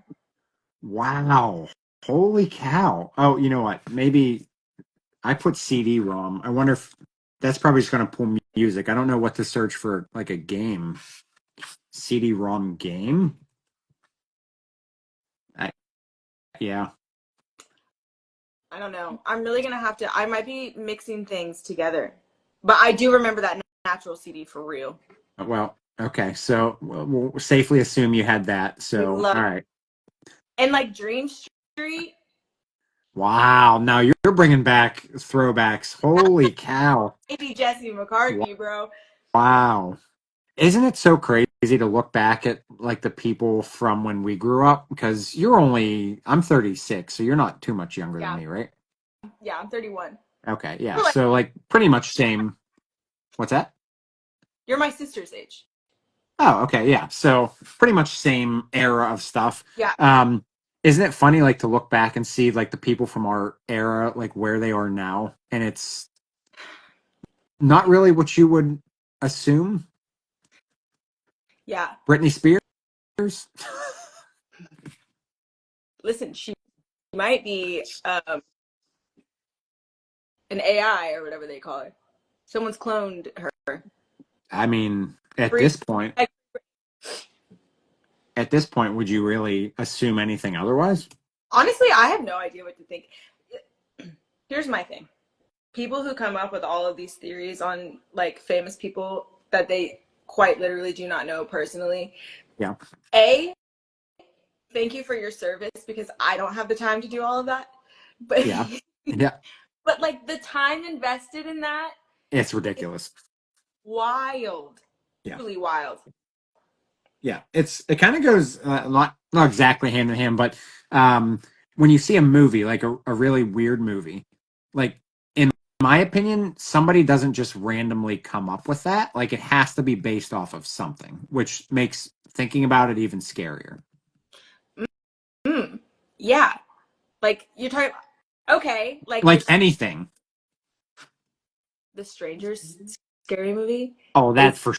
Wow. Holy cow. Oh, you know what? Maybe I put CD-ROM. I wonder if that's probably just going to pull music. I don't know what to search for, like a game. CD-ROM game? I, yeah. I don't know. I'm really gonna have to. I might be mixing things together, but I do remember that natural CD for real. Well, okay. So we'll safely assume you had that. We So, love all right. and like Dream Street. Wow. Now you're bringing back throwbacks. Holy cow. Maybe Jesse McCartney, bro. Wow. Isn't it so crazy to look back at like the people from when we grew up? Because I'm 36, so you're not too much younger than Yeah, me, right? yeah. I'm 31. Okay, yeah. You're like So like pretty much same. What's that? you're my sister's age. Oh, okay, yeah. So pretty much same era of stuff. Yeah, Um, isn't it funny like to look back and see like the people from our era, like where they are now, and it's not really what you would assume. yeah. Britney Spears. Listen, she might be an AI or whatever they call it. Someone's cloned her. I mean, Free. Like, at this point, would you really assume anything otherwise? honestly, I have no idea what to think. Here's my thing. People who come up with all of these theories on like famous people that they quite literally do not know personally. Yeah. A, thank you for your service because I don't have the time to do all of that. But Yeah. Yeah. but like the time invested in that, It's ridiculous. wild. Yeah. Really wild. Yeah. It kind of goes not exactly hand in hand, but when you see a movie, like a really weird movie, like in my opinion, somebody doesn't just randomly come up with that. Like it has to be based off of something, which makes thinking about it even scarier. Mm, yeah. Like you're talking okay, like Like anything. the Strangers scary movie Oh, is that for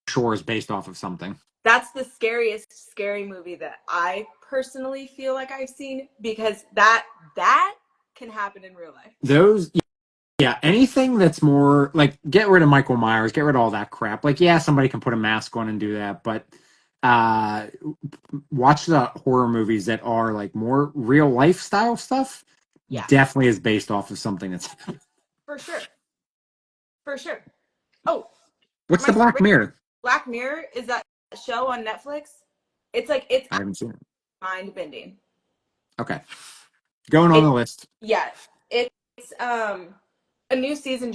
sure is based off of something. that's the scariest scary movie that I personally feel like I've seen because that can happen in real life. Those, yeah, anything that's more like get rid of Michael Myers, get rid of all that crap. Like, yeah, somebody can put a mask on and do that, but uh watch the horror movies that are like more real lifestyle stuff. Yeah, Definitely is based off of something that's for sure. For sure. Oh, what's the my Black Mirror? Black Mirror is that show on Netflix. It's like it's I haven't seen it. mind bending. Okay. Going on It the list. yeah, it's a new season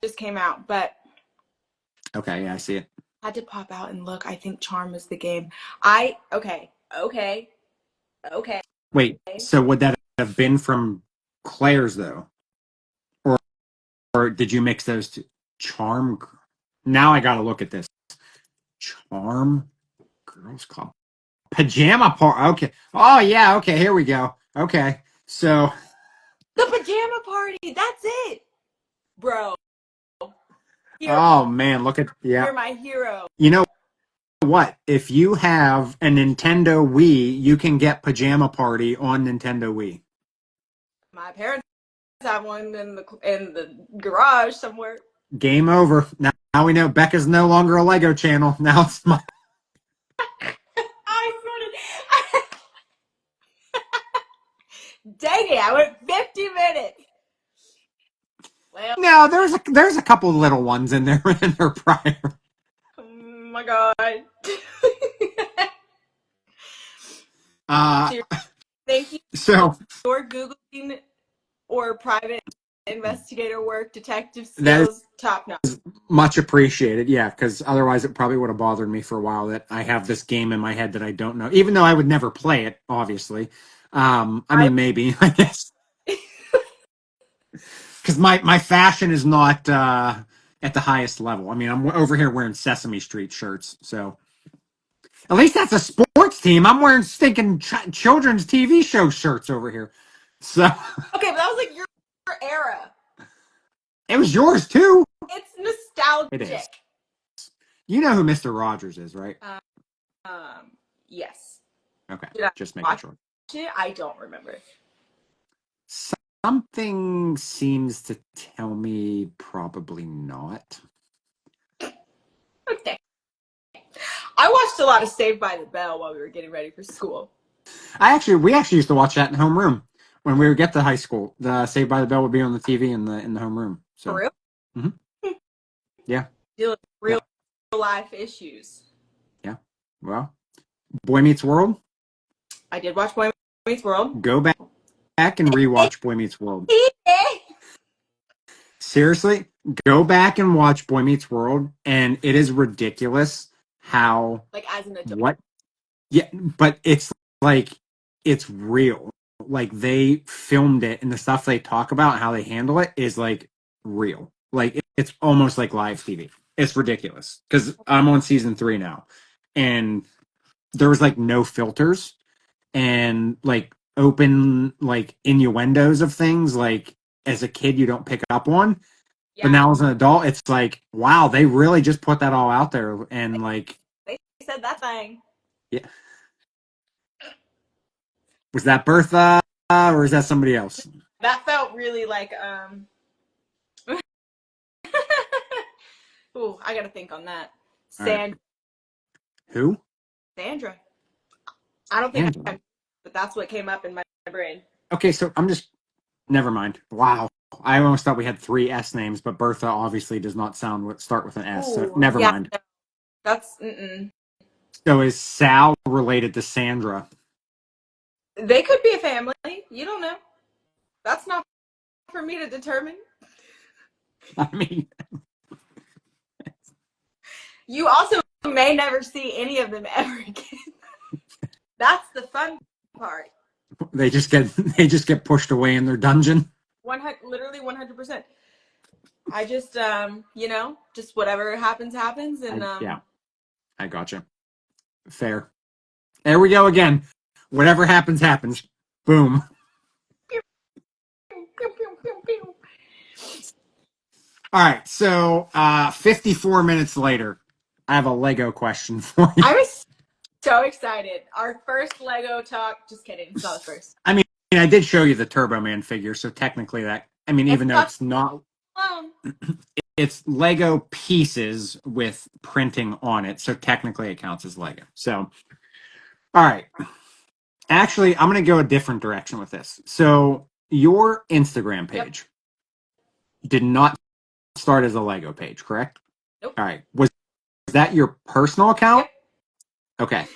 just came out, but Okay, yeah, I see it. I had to pop out and look. I think Charm is the game. Okay. Okay. Wait, so would that have been from Claire's though, or did you mix those two? Charm. Now I got to look at this. Charm Girls Club. Pajama Party. Okay. Oh yeah. Okay. Here we go. Okay. So. The pajama party. That's it, bro. You're Oh man, look at yeah. you're my hero. You know what? If you have a Nintendo Wii, you can get Pajama Party on Nintendo Wii. My parents have one in the garage somewhere. Game over. Now we know Becca's no longer a Lego channel. Now it's my. I sort of. Dang it! I went 50 minutes. Well, No, there's a couple of little ones in there in there prior. oh my god. Uh, Seriously, thank you so for Googling or private investigator work, detective that is skills, top notch. much appreciated. Yeah, because otherwise it probably would have bothered me for a while that I have this game in my head that I don't know, even though I would never play it, obviously. I I mean, maybe I guess because my fashion is not at the highest level. I mean, I'm over here wearing Sesame Street shirts, so at least that's a sports team. I'm wearing stinking children's TV show shirts over here. So Okay, but that was like your era. it was yours too. It's It is. nostalgic. You know who Mr. Rogers is, right? Yes. Okay, Did I just making watch sure. it? I don't remember. Something seems to tell me probably not. Okay. I watched a lot of Saved by the Bell while we were getting ready for school. We actually used to watch that in homeroom when we would get to high school. The Saved by the Bell would be on the TV in the homeroom. For So, real? mhm. Yeah, Dealing with yeah, real life issues. yeah. Well, Boy Meets World. I did watch Boy Meets World. Go back and rewatch Boy Meets World. Seriously, go back and watch Boy Meets World, and it is ridiculous how Like as an adult. what. Yeah, but it's like it's real. Like they filmed it, and the stuff they talk about, how they handle it, is like real. Like it's almost like live TV. It's ridiculous because I'm on season 3 now, and there was like no filters and like open like innuendos of things like as a kid you don't pick up on, but Yeah. now as an adult it's like wow, they really just put that all out there. And like They said that thing. yeah, was that Bertha or is that somebody else? That felt really like ooh, I gotta think on that. All right, who? Sandra. I don't think Angela. I'm, but that's what came up in my brain. Okay, so I'm just never mind. Wow, I almost thought we had 3 S names, but Bertha obviously does not start with an S, so Ooh, never yeah, mind. no, that's mm-mm. So is Sal related to Sandra? They could be a family. You don't know. That's not for me to determine. I mean, You also may never see any of them ever again. That's the fun part. they just get pushed away in their dungeon. Literally 100%. I just just whatever happens happens, and Yeah, I gotcha. Fair. There we go again. Whatever happens, happens. Boom. All right. So, 54 minutes later, I have a Lego question for you. I was so excited. Our first Lego talk. Just kidding. It's not the first. I mean, I did show you the Turbo Man figure, so technically I mean, It's even though not it's not, alone. it's Lego pieces with printing on it, so technically it counts as Lego. So, all right. Actually, I'm going to go a different direction with this. So, your Instagram Yep. page did not start as a Lego page, correct? Nope. All right. Was that your personal account? Yep. Okay.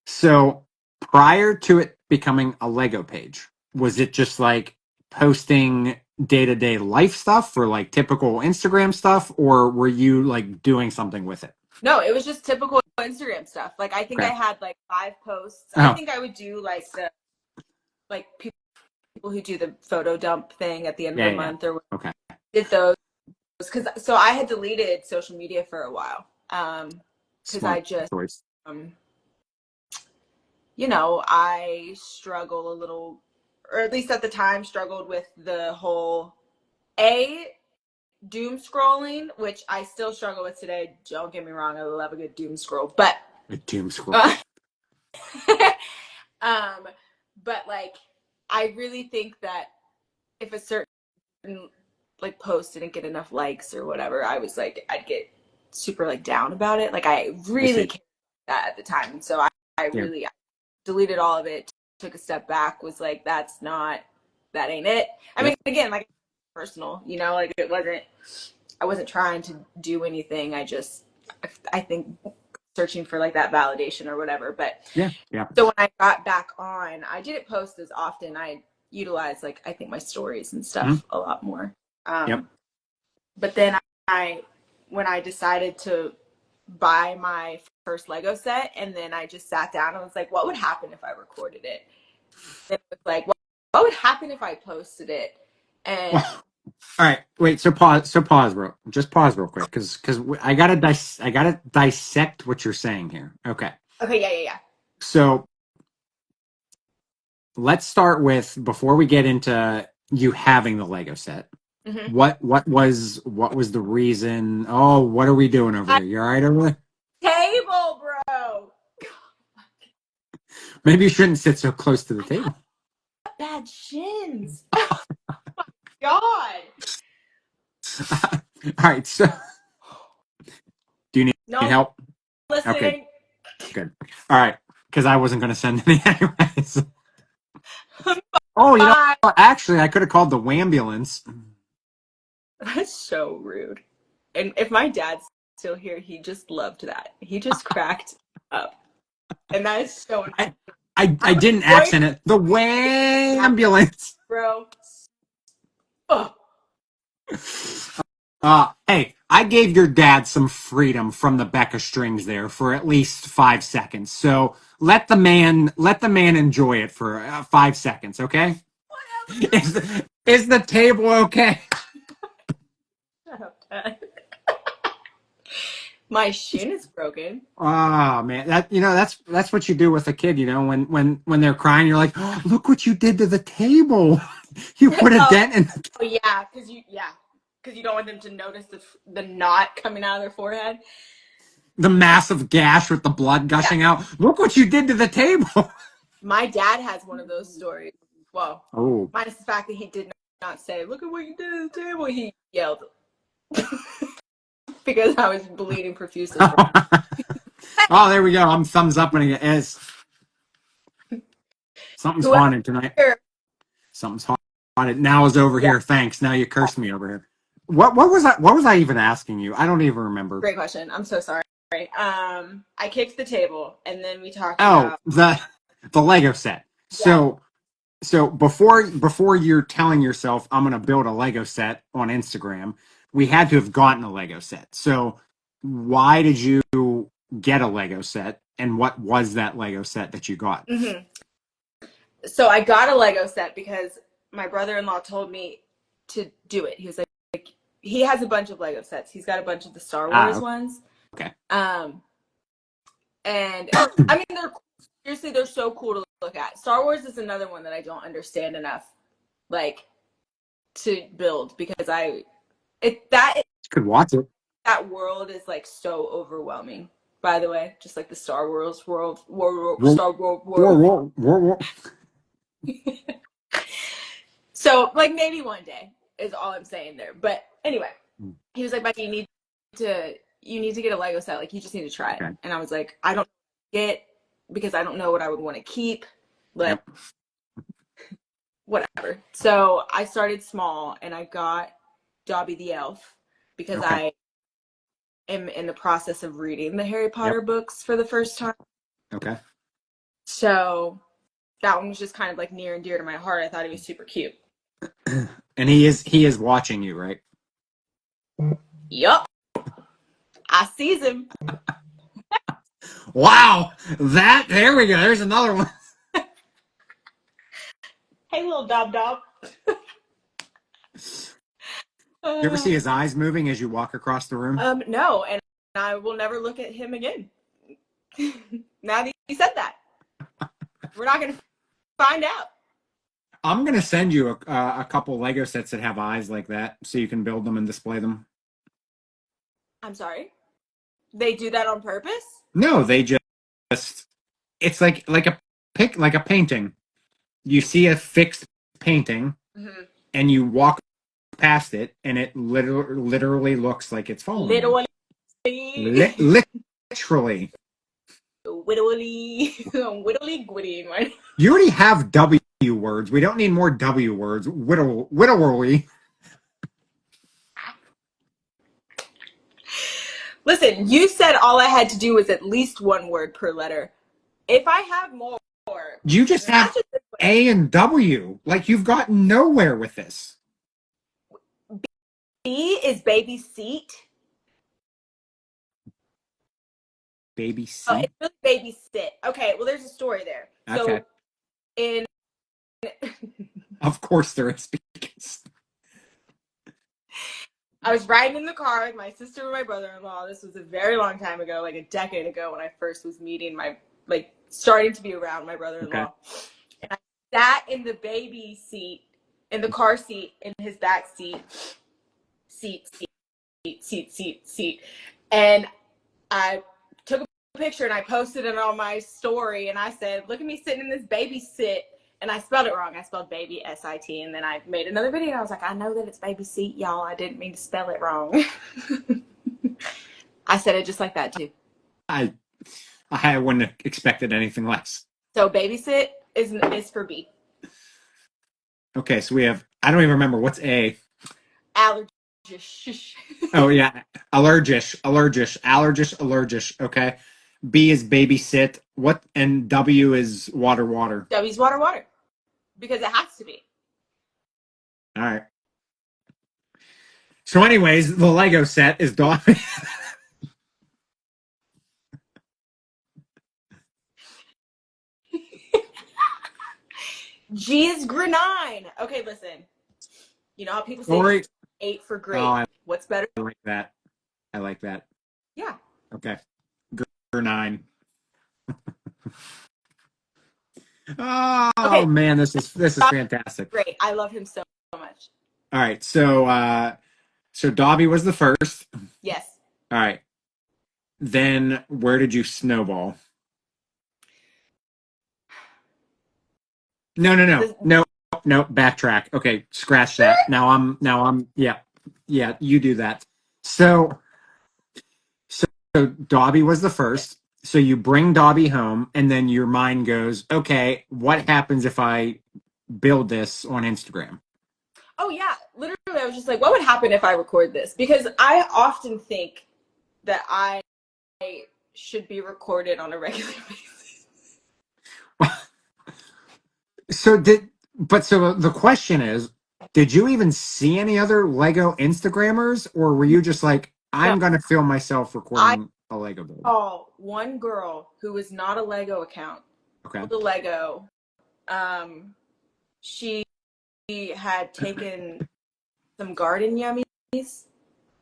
So prior to it becoming a Lego page, was it just like posting day-to-day life stuff or like typical Instagram stuff, or were you like doing something with it? No, it was just typical Instagram stuff. Like I think I Okay. had like 5 posts. I Oh, think I would do like the like people who do the photo dump thing at the end of Yeah, the yeah. month or Okay. did those because so I had deleted social media for a while because I Smart just choice. um, I struggle a little, or at least at the time struggled with the whole a doom scrolling, which I still struggle with today. Don't get me wrong, I love a good doom scroll, but A doom scroll. uh, um, but like I really think that if a certain like post didn't get enough likes or whatever, I was like I'd get super like down about it. Like I I really see. cared about that at the time, and so I Yeah. really deleted all of it, took a step back, was like that ain't it. I mean, Yep. again, like personal, like I wasn't trying to do anything. I think searching for like that validation or whatever. But Yeah. Yeah. so when I got back on, I didn't post as often. I utilized like I think my stories and Mhm. stuff a lot more. Yep. But then when I decided to buy my first Lego set, and then I just sat down and was like, what would happen if I recorded it? And it was like, what would happen if I posted it? And Well, all right. Wait. So pause. Just pause real quick, because I gotta dissect what you're saying here. Okay. okay, yeah. So let's start with, before we get into you having the Lego set. Mm-hmm. What was the reason? Oh, what are we doing over My here? You all right over there? table, bro. Maybe you shouldn't sit so close to the I got table. bad shins. God. All right. So, do you need No help? Okay. listening. Good. All right. Because I wasn't going to send any anyways. I'm Oh, you know fine. what? Actually, I could have called the wambulance. That's so rude. And if my dad's still here, he just loved that. He just cracked up. And that is so annoying. I I was didn't going accent it. The to, wambulance. bro. Oh, Hey, I gave your dad some freedom from the Becca strings there for at least 5 seconds. So let the man enjoy it for 5 seconds, okay? Is the table okay? shut up, Dad. My shin is broken. Oh man, that's what you do with a kid. When they're crying, you're like, oh, look what you did to the table. You put a Oh, dent in yeah, because you don't want them to notice the knot coming out of their forehead. the massive gash with the blood Yeah, gushing out. Look what you did to the table. my dad has one of those stories. Well, Oh. minus the fact that he did not say, "Look at what you did to the table." He yelled because I was bleeding profusely from. Oh, there we go. I'm thumbs up when it is. Something's Whoever haunted tonight. here, Something's haunted. Now is over yeah, here. Thanks. Now you cursed me over here. What was I even asking you? I don't even remember. great question. I'm so sorry. I kicked the table, and then we talked Oh, about the Lego set. yeah. So before you're telling yourself I'm gonna build a Lego set on Instagram, we had to have gotten a Lego set. So why did you get a Lego set, and what was that Lego set that you got? hmm So I got a Lego set because my brother-in-law told me to do it. He was like he has a bunch of Lego sets. He's got a bunch of the Star Wars Ah, ones. okay. Um, and I mean they're so cool to look at. Star Wars is another one that I don't understand enough, like to build because it that Could watch it. that world is like so overwhelming. By the way, just like the Star Wars Whoa, Star Wars whoa, world. whoa, whoa, whoa. So like maybe one day is all I'm saying there. But anyway, he was like, "Becky, you need to get a Lego set. Like you just need to try it." Okay. And I was like, "I don't get because I don't know what I would want to keep, but Yep. whatever." So I started small and I got Dobby the Elf because Okay. I am in the process of reading the Harry Yep. Potter books for the first time. Okay. So that one was just kind of like near and dear to my heart. I thought he was super cute. And he is watching you, right? Yup. I sees him. Wow. There we go. There's another one. Hey, little Dob Dob. You ever see Uh, his eyes moving as you walk across the room? no, and I will never look at him again. Now that you said that, we're not going to find out. I'm gonna send you a couple Lego sets that have eyes like that, so you can build them and display them. I'm sorry. They do that on purpose? No, they just it's like a pic like a painting. You see a fixed painting Mm-hmm. and you walk past it and it literally looks like it's following you. Literally. Literally. Whittly. Whittly gwitty, man. You already have W words. We don't need more W words. Whittlery. Listen, you said all I had to do was at least one word per letter. If I have more, You just then that's have just this way. A and W. Like you've gotten nowhere with this. B is baby seat. Baby Oh, C. it's really baby sit. Okay, well, there's a story there. Okay. So in Of course there is because I was riding in the car with my sister and my brother-in-law. This was a very long time ago, like a decade ago, when I first was meeting starting to be around my okay. brother-in-law. And I sat in the baby seat, in the car seat, in his back seat. And I took a picture and I posted it on my story. And I said, look at me sitting in this baby sit. And I spelled it wrong. I spelled baby S-I-T. And then I made another video. And I was like, I know that it's baby seat, y'all. I didn't mean to spell it wrong. I said it just like that, too. I I wouldn't have expected anything less. So babysit is for B. Okay, so we have I don't even remember what's A. Allergish. Oh yeah, allergish. Okay, B is babysit. What and W is water. W's water. Because it has to be. All right. So, anyways, the Lego set is done. G is grenine. Okay, listen. You know how people say Story. 8 for Oh, great. What's better? I like that. I like that. Yeah. Okay, nine. Oh Okay, man, this is fantastic. great. I love him so much. All right, so Dobby was the first. Yes. All right, then where did you snowball? No. Backtrack. Okay, scratch that. Now I'm. Yeah. You do that. So so Dobby was the first. So you bring Dobby home, and then your mind goes, okay, what happens if I build this on Instagram? Oh yeah. Literally, I was just like, what would happen if I record this? Because I often think that I should be recorded on a regular basis. So the question is, did you even see any other Lego Instagrammers, or were you just like, No, I'm gonna film myself I recording a Lego build? saw one girl who was not a Lego account, Okay. the Lego. She had taken some garden yummies,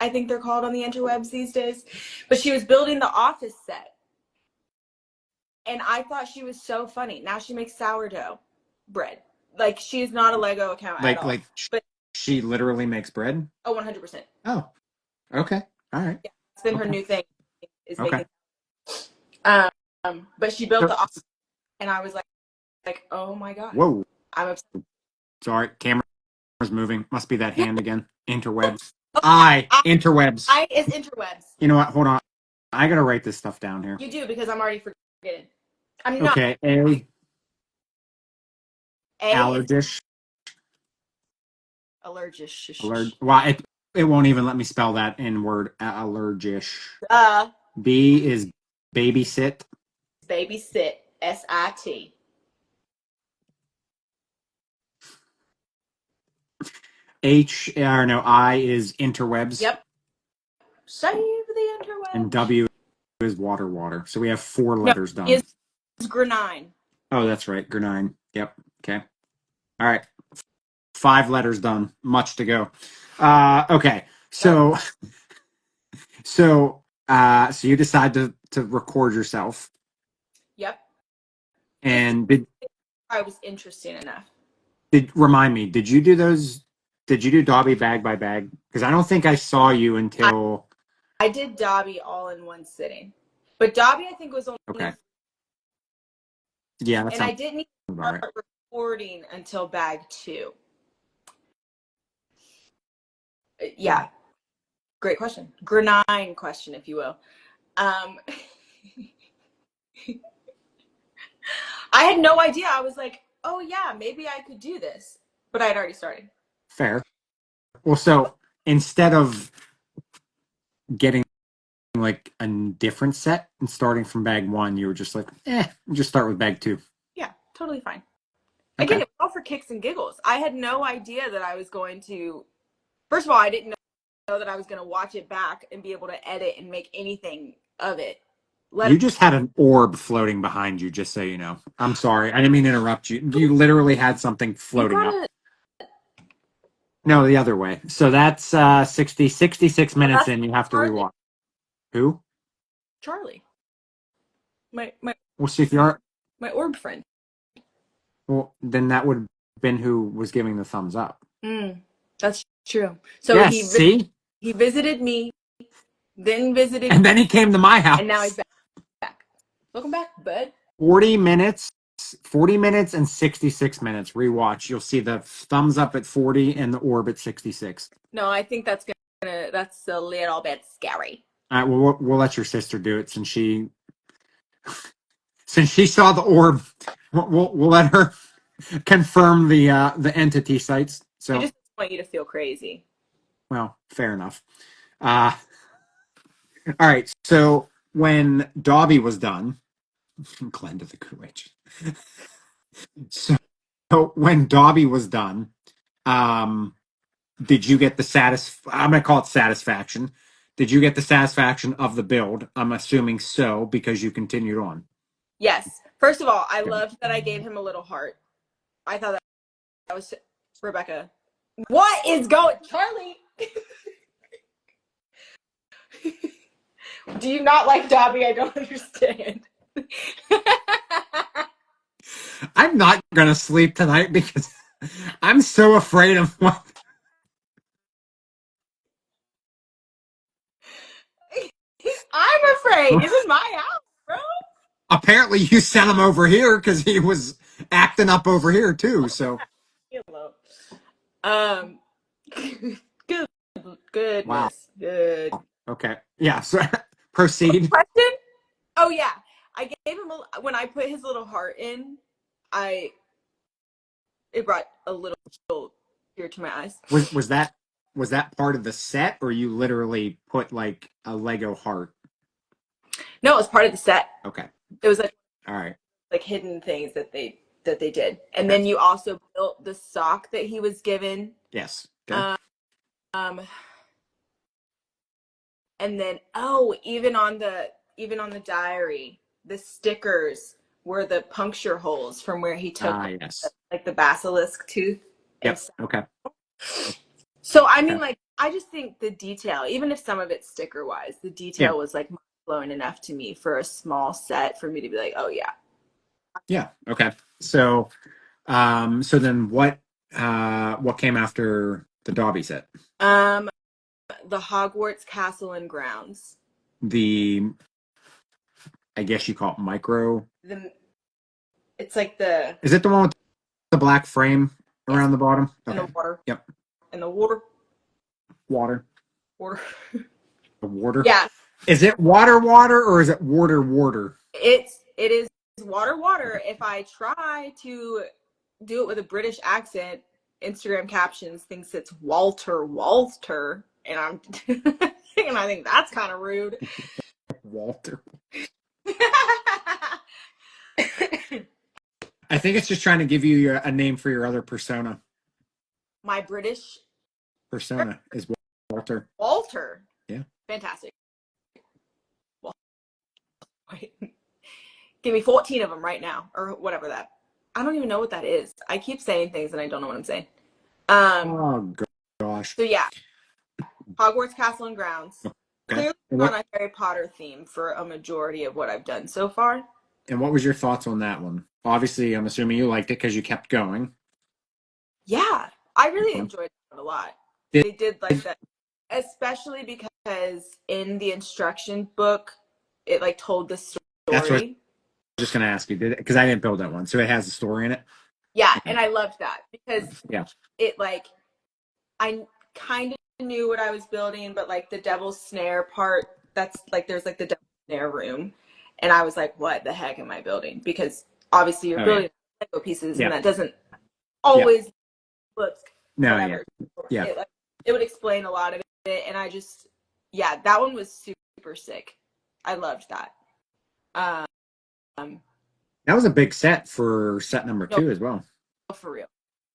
I think they're called on the interwebs these days. But she was building the office set. And I thought she was so funny. Now she makes sourdough bread. Like, she is not a Lego account at all. Like But, she literally makes bread. oh, 100%. Oh, okay, all right, Yeah, it's been her okay, new thing, is okay. making. Um, but she built So, the office, and I was like, oh my God. whoa, I'm obsessed. sorry, camera's moving. Must be that Yeah. hand again. Interwebs. Oh, Interwebs. I is interwebs. You know what? Hold on. I gotta write this stuff down here. You do, because I'm already forgetting. I'm not. Okay, A, A is allergish. allergic. Well, it won't even let me spell that in word. Allergish. Uh, B is babysit. babysit. SIT. H or no, I is interwebs, Yep. Save the and interwebs. W is water. So we have four No, letters is done. grenine. Oh, that's right, Grenine. Yep. Okay. All right. 5 letters done. Much to go. Okay. Yep. So you decide to record yourself. Yep. Just to And see if I was interesting enough. remind me, did you do those? Did you do Dobby bag by bag? Because I don't think I saw you I, until. I did Dobby all in one sitting. But Dobby, I think, was Okay. only, Yeah, that and I sounds didn't about right. start recording until bag 2. Yeah, great question. Grenine question, if you will. Um, I had no idea. I was like, oh yeah, maybe I could do this. But I had already started. Fair. Well, so instead of getting like a different set and starting from bag 1, you were just like, just start with bag 2. Yeah, totally fine. Again, Okay. it was all for kicks and giggles. I had no idea that I was going to. First of all, I didn't know that I was going to watch it back and be able to edit and make anything of it. You just had an orb floating behind you, just so you know. I'm sorry. I didn't mean to interrupt you. You literally had something You floating up. gotta. No, the other way. So that's 66 Oh, minutes that's in. You have to Charlie. rewatch. Who? Charlie, my Well, see if you are. my orb friend. Well, then that would have been who was giving the thumbs up. That's true. So Yes, see? he visited me, then visited, And then he came to my and now house. he's back. Welcome back, bud. 40 minutes, 40 minutes and 66 minutes. Rewatch. You'll see the thumbs up at 40 and the orb at 66. No, I think that's a little bit scary. All right, well, we'll let your sister do it since she saw the orb. We'll let her confirm the entity sites. I So, just want you to feel crazy. well, fair enough. Uh, all right. So when Dobby was done, Glenn to the Coolidge. So when Dobby was done, um, did you get I'm gonna call it satisfaction. Did you get the satisfaction of the build? I'm assuming so because you continued on. Yes. First of all, I Good. loved that I gave him a little heart. I thought that was Rebecca. What is going, Charlie? Do you not like Dobby? I don't understand. I'm not gonna sleep tonight because I'm so afraid of what. I'm afraid. He's in my house, bro. Apparently, you sent him over here because he was acting up over here too. So, Hello. Um, good, wow. goodness, good. Okay. Yeah. So, proceed. Question? Oh yeah, I gave him when I put his little heart in. I it brought a little tear to my eyes. Was that part of the set, or you literally put like a Lego heart? No, it was part of the set. Okay. It was All right. like hidden things that they did, and Okay. then you also built the sock that he was given. Yes. Okay. Um, and then even on the diary, the stickers were the puncture holes from where he took Ah, yes. like the basilisk tooth and Yep. stuff. Okay. So I mean, Okay. like, I just think the detail, even if some of it's sticker wise, the Yeah. detail was like blowing enough to me for a small set for me to be like, oh yeah. Yeah. Okay. So then what came after the Dobby set? Um, the Hogwarts Castle and Grounds. The I guess you call it micro. The it's like the Is it the one with the black frame yes, around the bottom? in the Okay. water, Yep. in the water, Water. water. The water. Yeah, Is it water or is it water? it is water. Okay. If I try to do it with a British accent, Instagram captions thinks it's Walter, and I'm and I think that's kind of rude. Walter. I think it's just trying to give you a name for your other persona. My British Persona is Walter. Walter. Yeah. Fantastic. Well, wait. Give me 14 of them right now, or whatever that. I don't even know what that is. I keep saying things and I don't know what I'm saying. Um, Oh gosh. so yeah, Hogwarts Castle and Grounds. Okay. Clearly on a Harry Potter theme for a majority of what I've done so far. And what was your thoughts on that one? Obviously, I'm assuming you liked it because you kept going. Yeah, I really Okay. enjoyed it a lot. Did, They did like that, especially because in the instruction book, it like told the that's what I was story. just going to ask you. Did it? Because I didn't build that one, so it has a story in it. Yeah, Okay. and I loved that because Yeah. it like I kind of knew what I was building, but like the devil's snare part, that's like there's like the devil's snare room, and I was like, what the heck am I building? Because obviously you're Oh yeah. building Lego pieces, and Yeah. that doesn't Yeah. always look No. Yeah. whatever. Yeah. It like it would explain a lot of it, and I just yeah, that one was super sick. I loved that. Um, That was a big set for set number no, 2 as well. for real.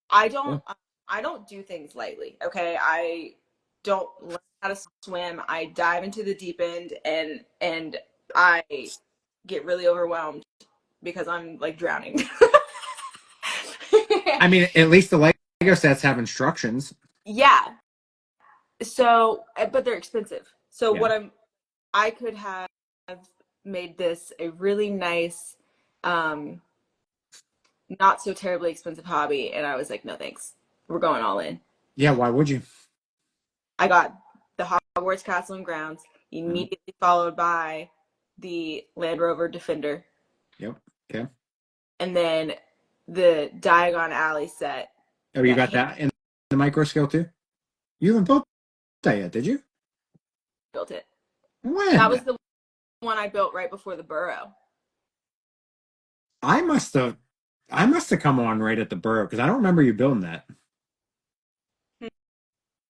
I Yeah. don't I don't do things lightly. Okay, I don't learn how to swim. I dive into the deep end and I get really overwhelmed because I'm like drowning. I mean, at least the Lego sets have instructions. Yeah. So, but they're expensive. So Yeah. I could have made this a really nice, um, not so terribly expensive hobby, and I was like, no thanks. We're going all in. Yeah. Why would you? I got the Hogwarts Castle and Grounds, Mhm. immediately followed by the Land Rover Defender, Yep. Okay. and then the Diagon Alley set Oh, you that got Hannah that in the micro scale too? You haven't built that yet, did you? built it. That was When? the one I built right before the burrow. I must have. I must have come on right at the burrow because I don't remember you building that.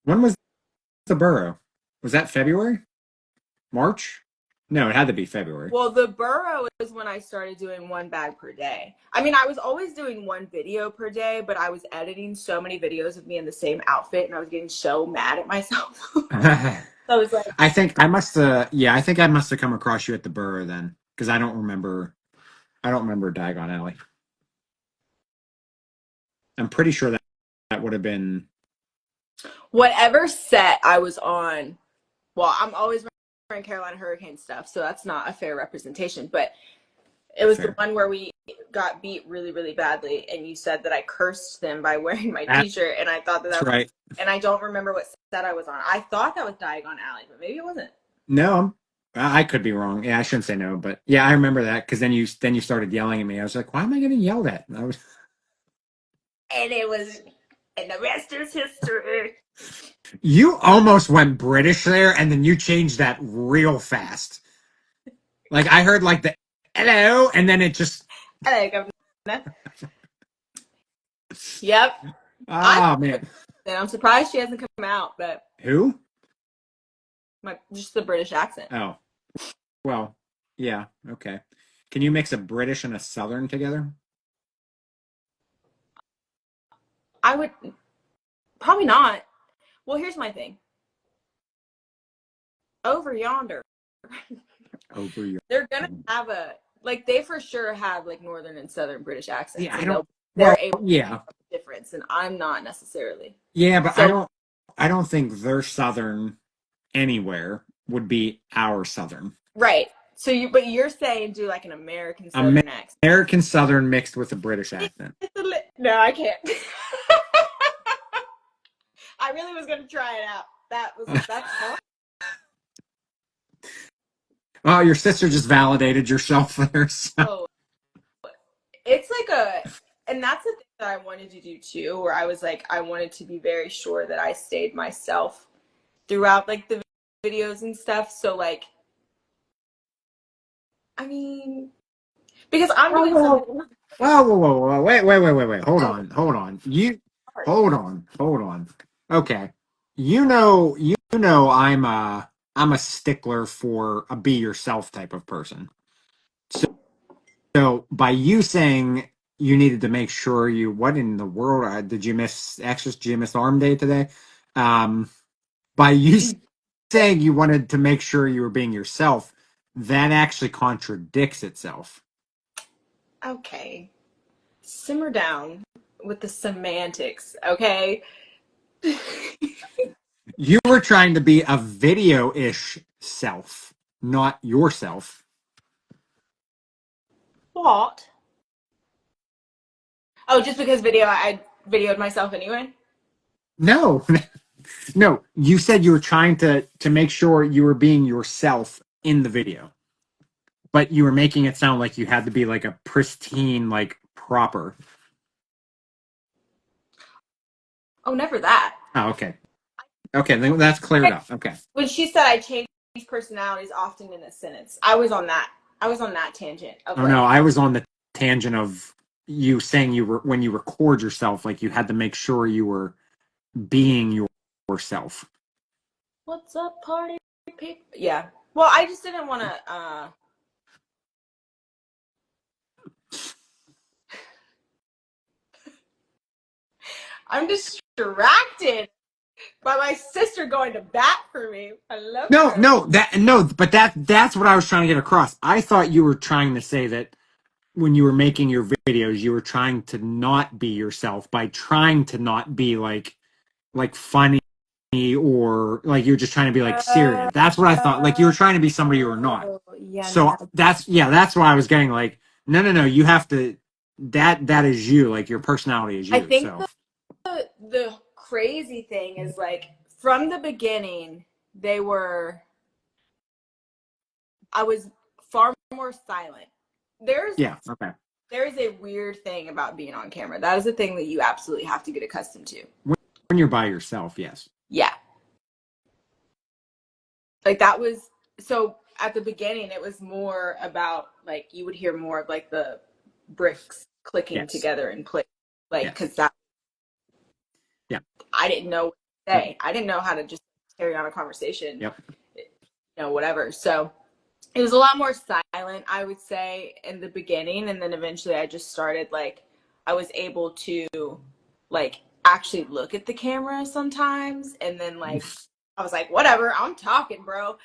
When was the burrow? Was that February? March? No, it had to be February. Well, the burrow is when I started doing one bag per day. I mean, I was always doing one video per day, but I was editing so many videos of me in the same outfit and I was getting so mad at myself. So I was like, I think I must have. Yeah, I think I must have come across you at the burrow then because I don't remember. I don't remember Diagon Alley. I'm pretty sure that that would have been whatever set I was on, well, I'm always wearing Carolina Hurricane stuff, so that's not a fair representation, but it was the fair. one where we got beat really, really badly, and you said that I cursed them by wearing my That's t-shirt, and I thought that was, right. and I don't remember what set I was on. I thought that was Diagon Alley, but maybe it wasn't. No, I could be wrong. Yeah, I shouldn't say no, but yeah, I remember that because then you started yelling at me. I was like, why am I getting yelled at? And I was And it was, and the rest is history. you almost went British there, and then you changed that real fast. Like I heard like the hello, and then it just Hello, Governor. Yep. I'm, ah man. I'm surprised she hasn't come out, but Who? just the British accent. Oh, well, yeah, okay. Can you mix a British and a Southern together? I would probably not. Well, here's my thing. Over yonder, Over your. they're gonna have a like they for sure have like northern and southern British accents, Yeah, I and don't. they're Well, able yeah, to tell the difference, and I'm not necessarily. yeah, but I So don't. I don't think their Southern anywhere would be our Southern. right. So but you're saying do like an American southern accent. American Southern mixed with a British accent. No, I can't. I really was gonna try it out. That's hard. Well, your sister just validated yourself there. So. Oh, it's like and that's the thing that I wanted to do too, where I was like, I wanted to be very sure that I stayed myself throughout like the videos and stuff. So like, I mean, because I'm Whoa, doing whoa, something whoa, whoa, whoa, whoa, wait. Hold on. Hold on. Okay. I'm a stickler for a be yourself type of person. So by you saying you needed to make sure you, what in the world did you miss extras? Did you miss arm day today? Um, by you saying you wanted to make sure you were being yourself, that actually contradicts itself. okay. simmer down with the semantics, okay? You were trying to be a video-ish self, not yourself. What? Oh, just because I videoed myself anyway? No, no. You said you were trying to make sure you were being yourself in the video, but you were making it sound like you had to be like a pristine, like proper. Oh, never that. Oh, okay. Okay, then that's cleared up. Okay. When she said I change personalities often in a sentence, I was on that. I was on that tangent of Oh no, like, I was on the tangent of you saying you were when you record yourself, like you had to make sure you were being yourself. what's up, party people? Yeah. Well, I just didn't want to. I'm distracted by my sister going to bat for me. I love No, her. no, but that's what I was trying to get across. I thought you were trying to say that when you were making your videos, you were trying to not be yourself by trying to not be like funny or like you're just trying to be like serious. That's what I thought. Like you were trying to be somebody you were not. Yeah, So no. that's why I was getting like, no, you have to that is you, like your personality is I you. think So the crazy thing is like from the beginning, they were. I was far more silent. There's yeah, okay. there is a weird thing about being on camera. That is a thing that you absolutely have to get accustomed to. When you're by yourself, yes. Yeah. Like that was so at the beginning it was more about like you would hear more of like the bricks clicking Yes. together in place. Like Yes. because that Yeah. I didn't know what to Yep. say. I didn't know how to just carry on a conversation, Yep. whatever. So it was a lot more silent, I would say, in the beginning. And then eventually I just started like I was able to like actually look at the camera sometimes. And then like I was like, whatever, I'm talking, bro.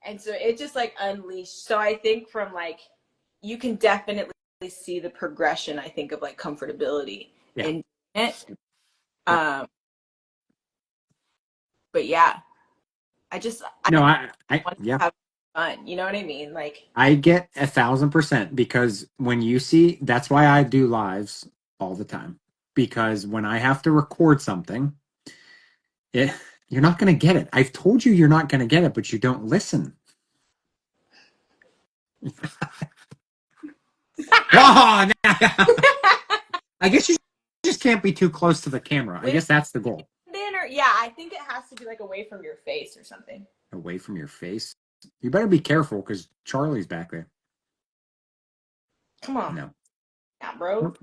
And so it just like unleashed. So I think from like you can definitely see the progression, I think, of like comfortability Yeah. in it. Yep. Um, but yeah, I No, I want to yeah. have fun. You know what I mean? Like, I get 1,000% because when you see, that's why I do lives all the time. Because when I have to record something, it, you're not going to get it. I've told you you're not going to get it, but you don't listen. Oh, I guess you just can't be too close to the camera. I with guess that's the goal. dinner, yeah, I think it has to be like away from your face or something. Away from your face. You better be careful because Charlie's back there. Come on, No. yeah, bro. Nope.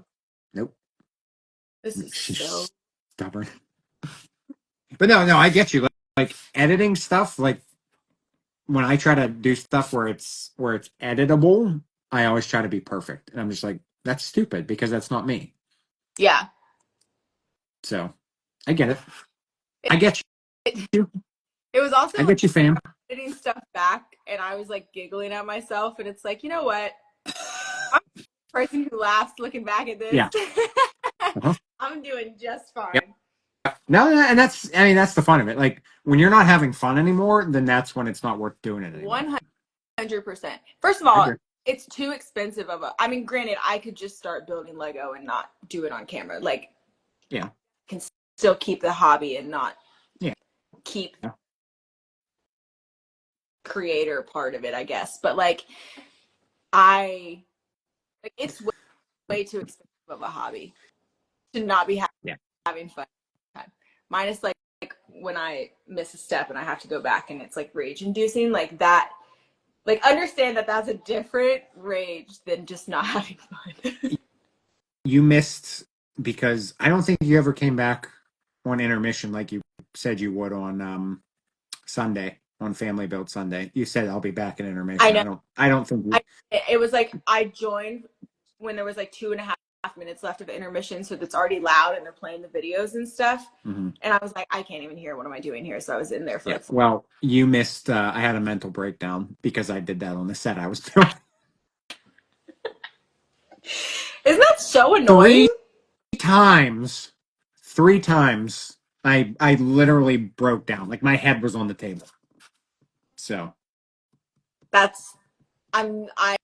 Nope. This is so. She's stubborn. But no, I get you. Like editing stuff, like when I try to do stuff where it's editable, I always try to be perfect. And I'm just like, that's stupid because that's not me. Yeah. So I get it. It, I get it, you. it was also I like get you, fam. editing stuff back, and I was like giggling at myself, and it's like, you know what? I'm the person who laughs looking back at this. Yeah. Uh-huh. I'm doing just Yeah. fine. No, and that's the fun of it. Like when you're not having fun anymore, then that's when it's not worth doing it anymore. 100%. First of I all, agree. it's too expensive of a. I mean, granted, I could just start building Lego and not do it on camera. Like, Yeah. can still keep the hobby and not Yeah. keep creator part of it, I guess. But like, I like it's way too expensive of a hobby to not be Yeah. having fun. Minus like when I miss a step and I have to go back and it's like rage inducing, like that. Like understand that that's a different rage than just not having fun. You missed because I don't think you ever came back on intermission like you said you would on Sunday on Family Build Sunday. You said I'll be back in I intermission. know. I don't think you. It was like I joined when there was like 2.5 minutes left of the intermission, so it's already loud and they're playing the videos and stuff. Mhm. And I was like, I can't even hear. What am I doing here? So I was in there for Yeah. like. Well, you missed. I had a mental breakdown because I did that on the set I was doing. Isn't that so Three annoying? times, 3 times, I literally broke down. Like my head was on the table. So, That's I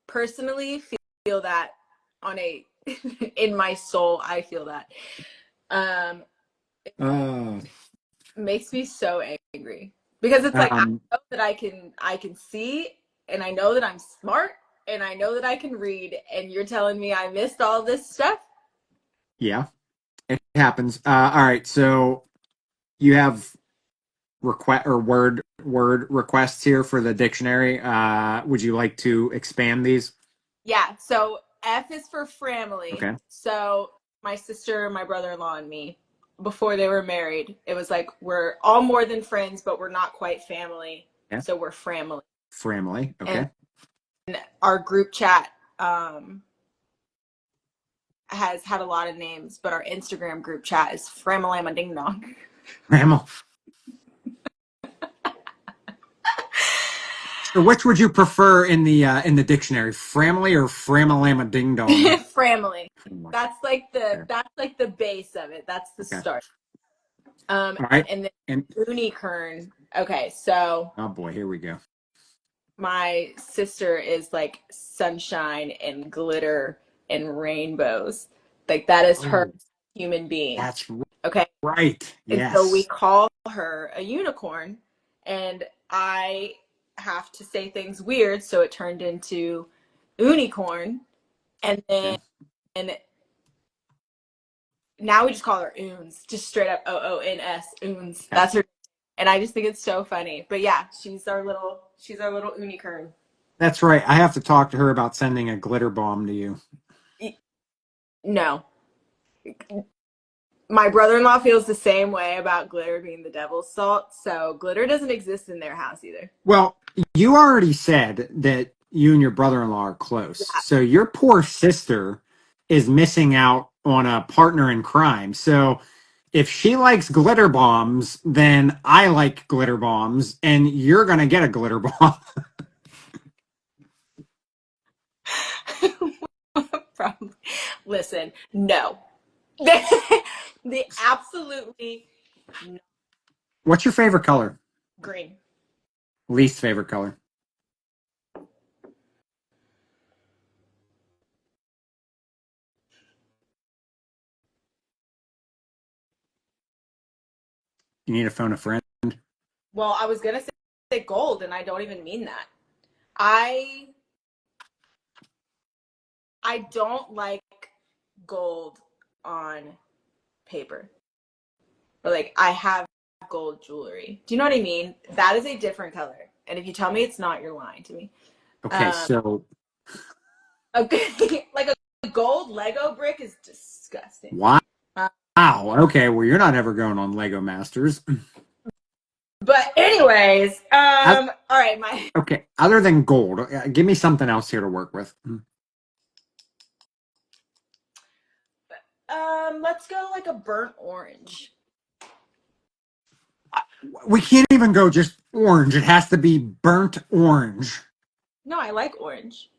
personally feel that on a in my soul. I feel that. Um, uh, makes me so angry because it's like I um, know that I can see and I know that I'm smart and I know that I can read and you're telling me I missed all this stuff? yeah, it happens. All right, so you have request or word requests here for the dictionary. Would you like to expand these? Yeah, so F is for family. Okay. So my sister, my brother-in-law and me before they were married, it was like we're all more than friends but we're not quite family. Yeah. So we're family. Family. And Okay. our group chat has had a lot of names, but our Instagram group chat is Framalama Ding Dong. Family. So which would you prefer in the dictionary, Framily or Framalama Ding Dong? Family. Family. Okay. That's like the base of it. That's the Okay. start. All right. And then And unicorn. Okay, so oh boy, here we go. my sister is like sunshine and glitter and rainbows. Like that is her Oh, human being. that's Okay. right. And so we Yes. call her a unicorn, and I have to say things weird, so it turned into unicorn, and then Okay. now we just call her Oons, just straight up OONS Oons. Okay. That's her, and I just think it's so funny. But yeah, she's our little unicorn. That's right. I have to talk to her about sending a glitter bomb to you. No, my brother-in-law feels the same way about glitter being the devil's salt, so glitter doesn't exist in their house either. Well, you already said that you and your brother-in-law are close. Yeah. So your poor sister is missing out on a partner in crime. So if she likes glitter bombs, then I like glitter bombs, and you're gonna get a glitter bomb. Probably. Listen, no. The absolutely What's your favorite color? green. Least favorite color? You need to phone a friend. Well, I was gonna say gold, and I don't even mean that. I I don't like gold on paper. But like I have gold jewelry. Do you know what I mean? That is a different color. And if you tell me it's not, you're lying to me. Okay, Um, so like a gold Lego brick is disgusting. wow. Uh, Okay, well you're not ever going on Lego Masters. but anyways, I, all right, my okay, other than gold, give me something else here to work with. let's go like a burnt orange. We can't even go just orange. It has to be burnt orange. No, I like orange.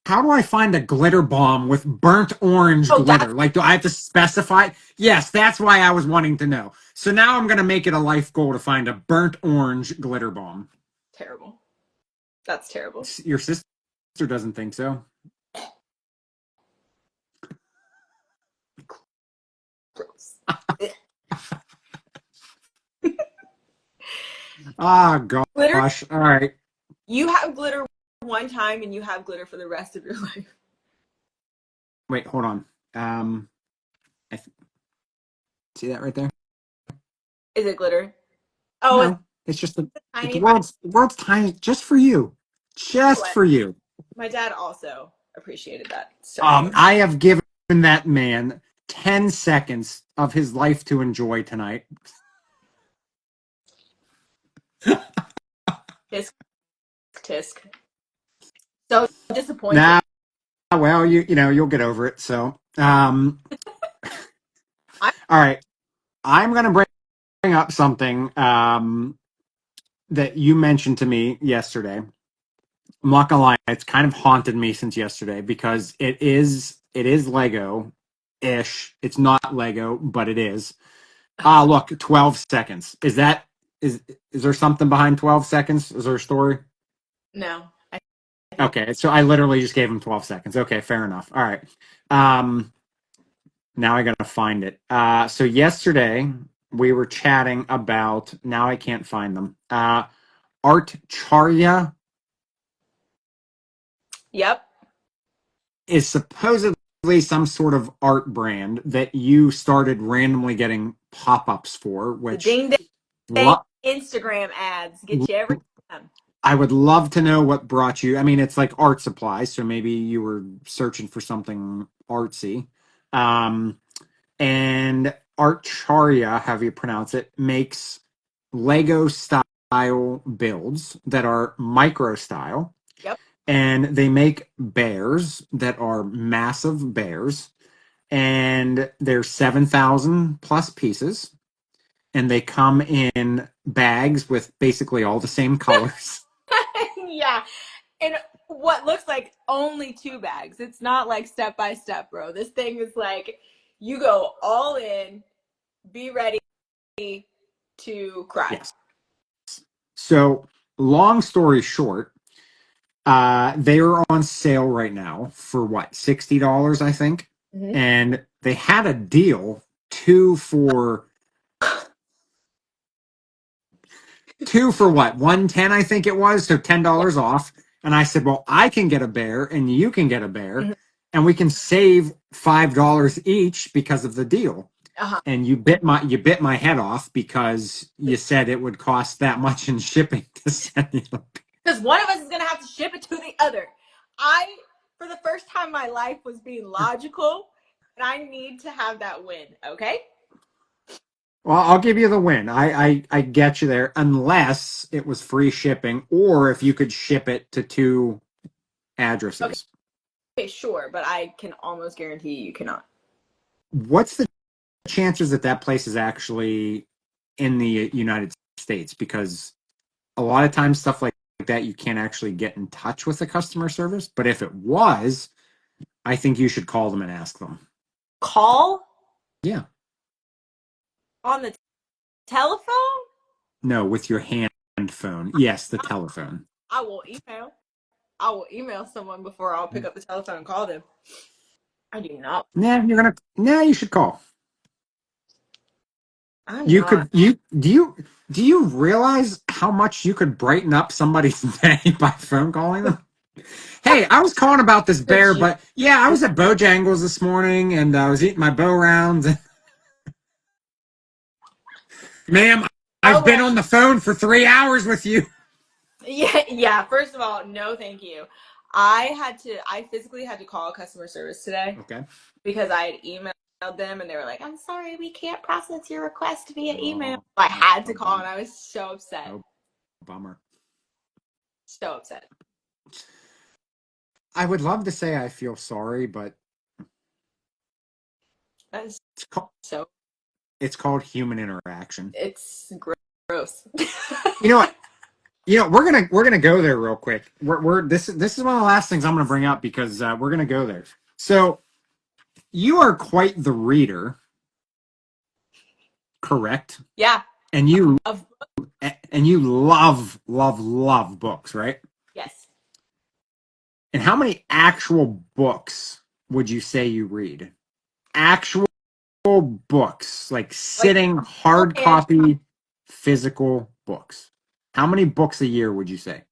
How do I find a glitter bomb with burnt orange Oh, that's glitter? Like, do I have to specify? Yes, that's why I was wanting to know. So now I'm going to make it a life goal to find a burnt orange glitter bomb. terrible. That's terrible. Your sister doesn't think so. Gross. Ah, Glitter, gosh. All right. you have glitter one time and you have glitter for the rest of your life. Wait, hold on. I th- See that right there? Is it glitter? Oh, it's No, it's just it's tiny. the world's tiny, just for you, just What? for you. My dad also appreciated that. So thanks. I have given that man 10 seconds of his life to enjoy tonight. Tisk tisk. So disappointed. Nah, well, you know, you'll get over it. So, I'm all right. I'm going to bring up something that you mentioned to me yesterday. I'm not gonna lie, it's kind of haunted me since yesterday because it is Lego ish. It's not Lego, but it is. Ah, look, 12 seconds. Is is there something behind 12 seconds? Is there a story? No, I think Okay, so I literally just gave him 12 seconds. Okay, fair enough. All right. Um, now I gotta find it. So yesterday we were chatting about, now I can't find them. Art Charya yep. is supposedly some sort of art brand that you started randomly getting pop-ups for, The which ding dang lo- Instagram ads get you every time. I would love to know what brought you. I mean, it's like art supplies, so maybe you were searching for something artsy. Um, and Archaria, however you pronounce it, makes Lego style builds that are micro style, Yep. and they make bears that are massive bears, and they're 7,000 plus pieces, and they come in bags with basically all the same colors. Yeah. And what looks like only two bags. It's not like step by step, bro. This thing is like you go all in, be ready to cry. Yes. So, long story short, they are on sale right now for what, $60, I think. Mm-hmm. And they had a deal, two for two for what, 110, I think it was, so Yeah. $10 off. And I said, well, I can get a bear and you can get a bear, Mm-hmm. and we can save $5 each because of the deal. Uh-huh. And you bit my head off because you said it would cost that much in shipping to send you the Because one of us is gonna have to ship it to the other. I, for the first time in my life, was being logical, and I need to have that win. Okay. Well, I'll give you the win. I get you there, unless it was free shipping, or if you could ship it to two addresses. Okay, sure, but I can almost guarantee you cannot. What's the chances that that place is actually in the United States? Because a lot of times stuff like that you can't actually get in touch with the customer service. But if it was, I think you should call them and ask them. Call Yeah. on the telephone? No, with your hand phone. Yes, the telephone. I will email. I will email someone before I'll pick up the telephone and call them. I do not. Nah, you should call. I'm You not. could do you realize how much you could brighten up somebody's day by phone calling them? Hey, I was calling about this Could bear, you? but yeah, I was at Bojangles this morning and I was eating my bow rounds. Ma'am, Oh I've been well. on the phone for 3 hours with you. Yeah, yeah. First of all, no, thank you. I physically had to call customer service today Okay. because I had emailed them and they were like, "I'm sorry, we can't process your request via email." Oh, I had to oh, call bummer. and I was so upset, Oh, bummer. so upset. I would love to say I feel sorry, but That is it's called, so. it's called human interaction. It's gross. You know what? We're gonna go there real quick. This is one of the last things I'm gonna bring up because we're gonna go there. So you are quite the reader, correct? Yeah. And you Of and you love books, right? yes. And how many actual books would you say you read? Actual books, like Like sitting hard and copy physical books. How many books a year would you say?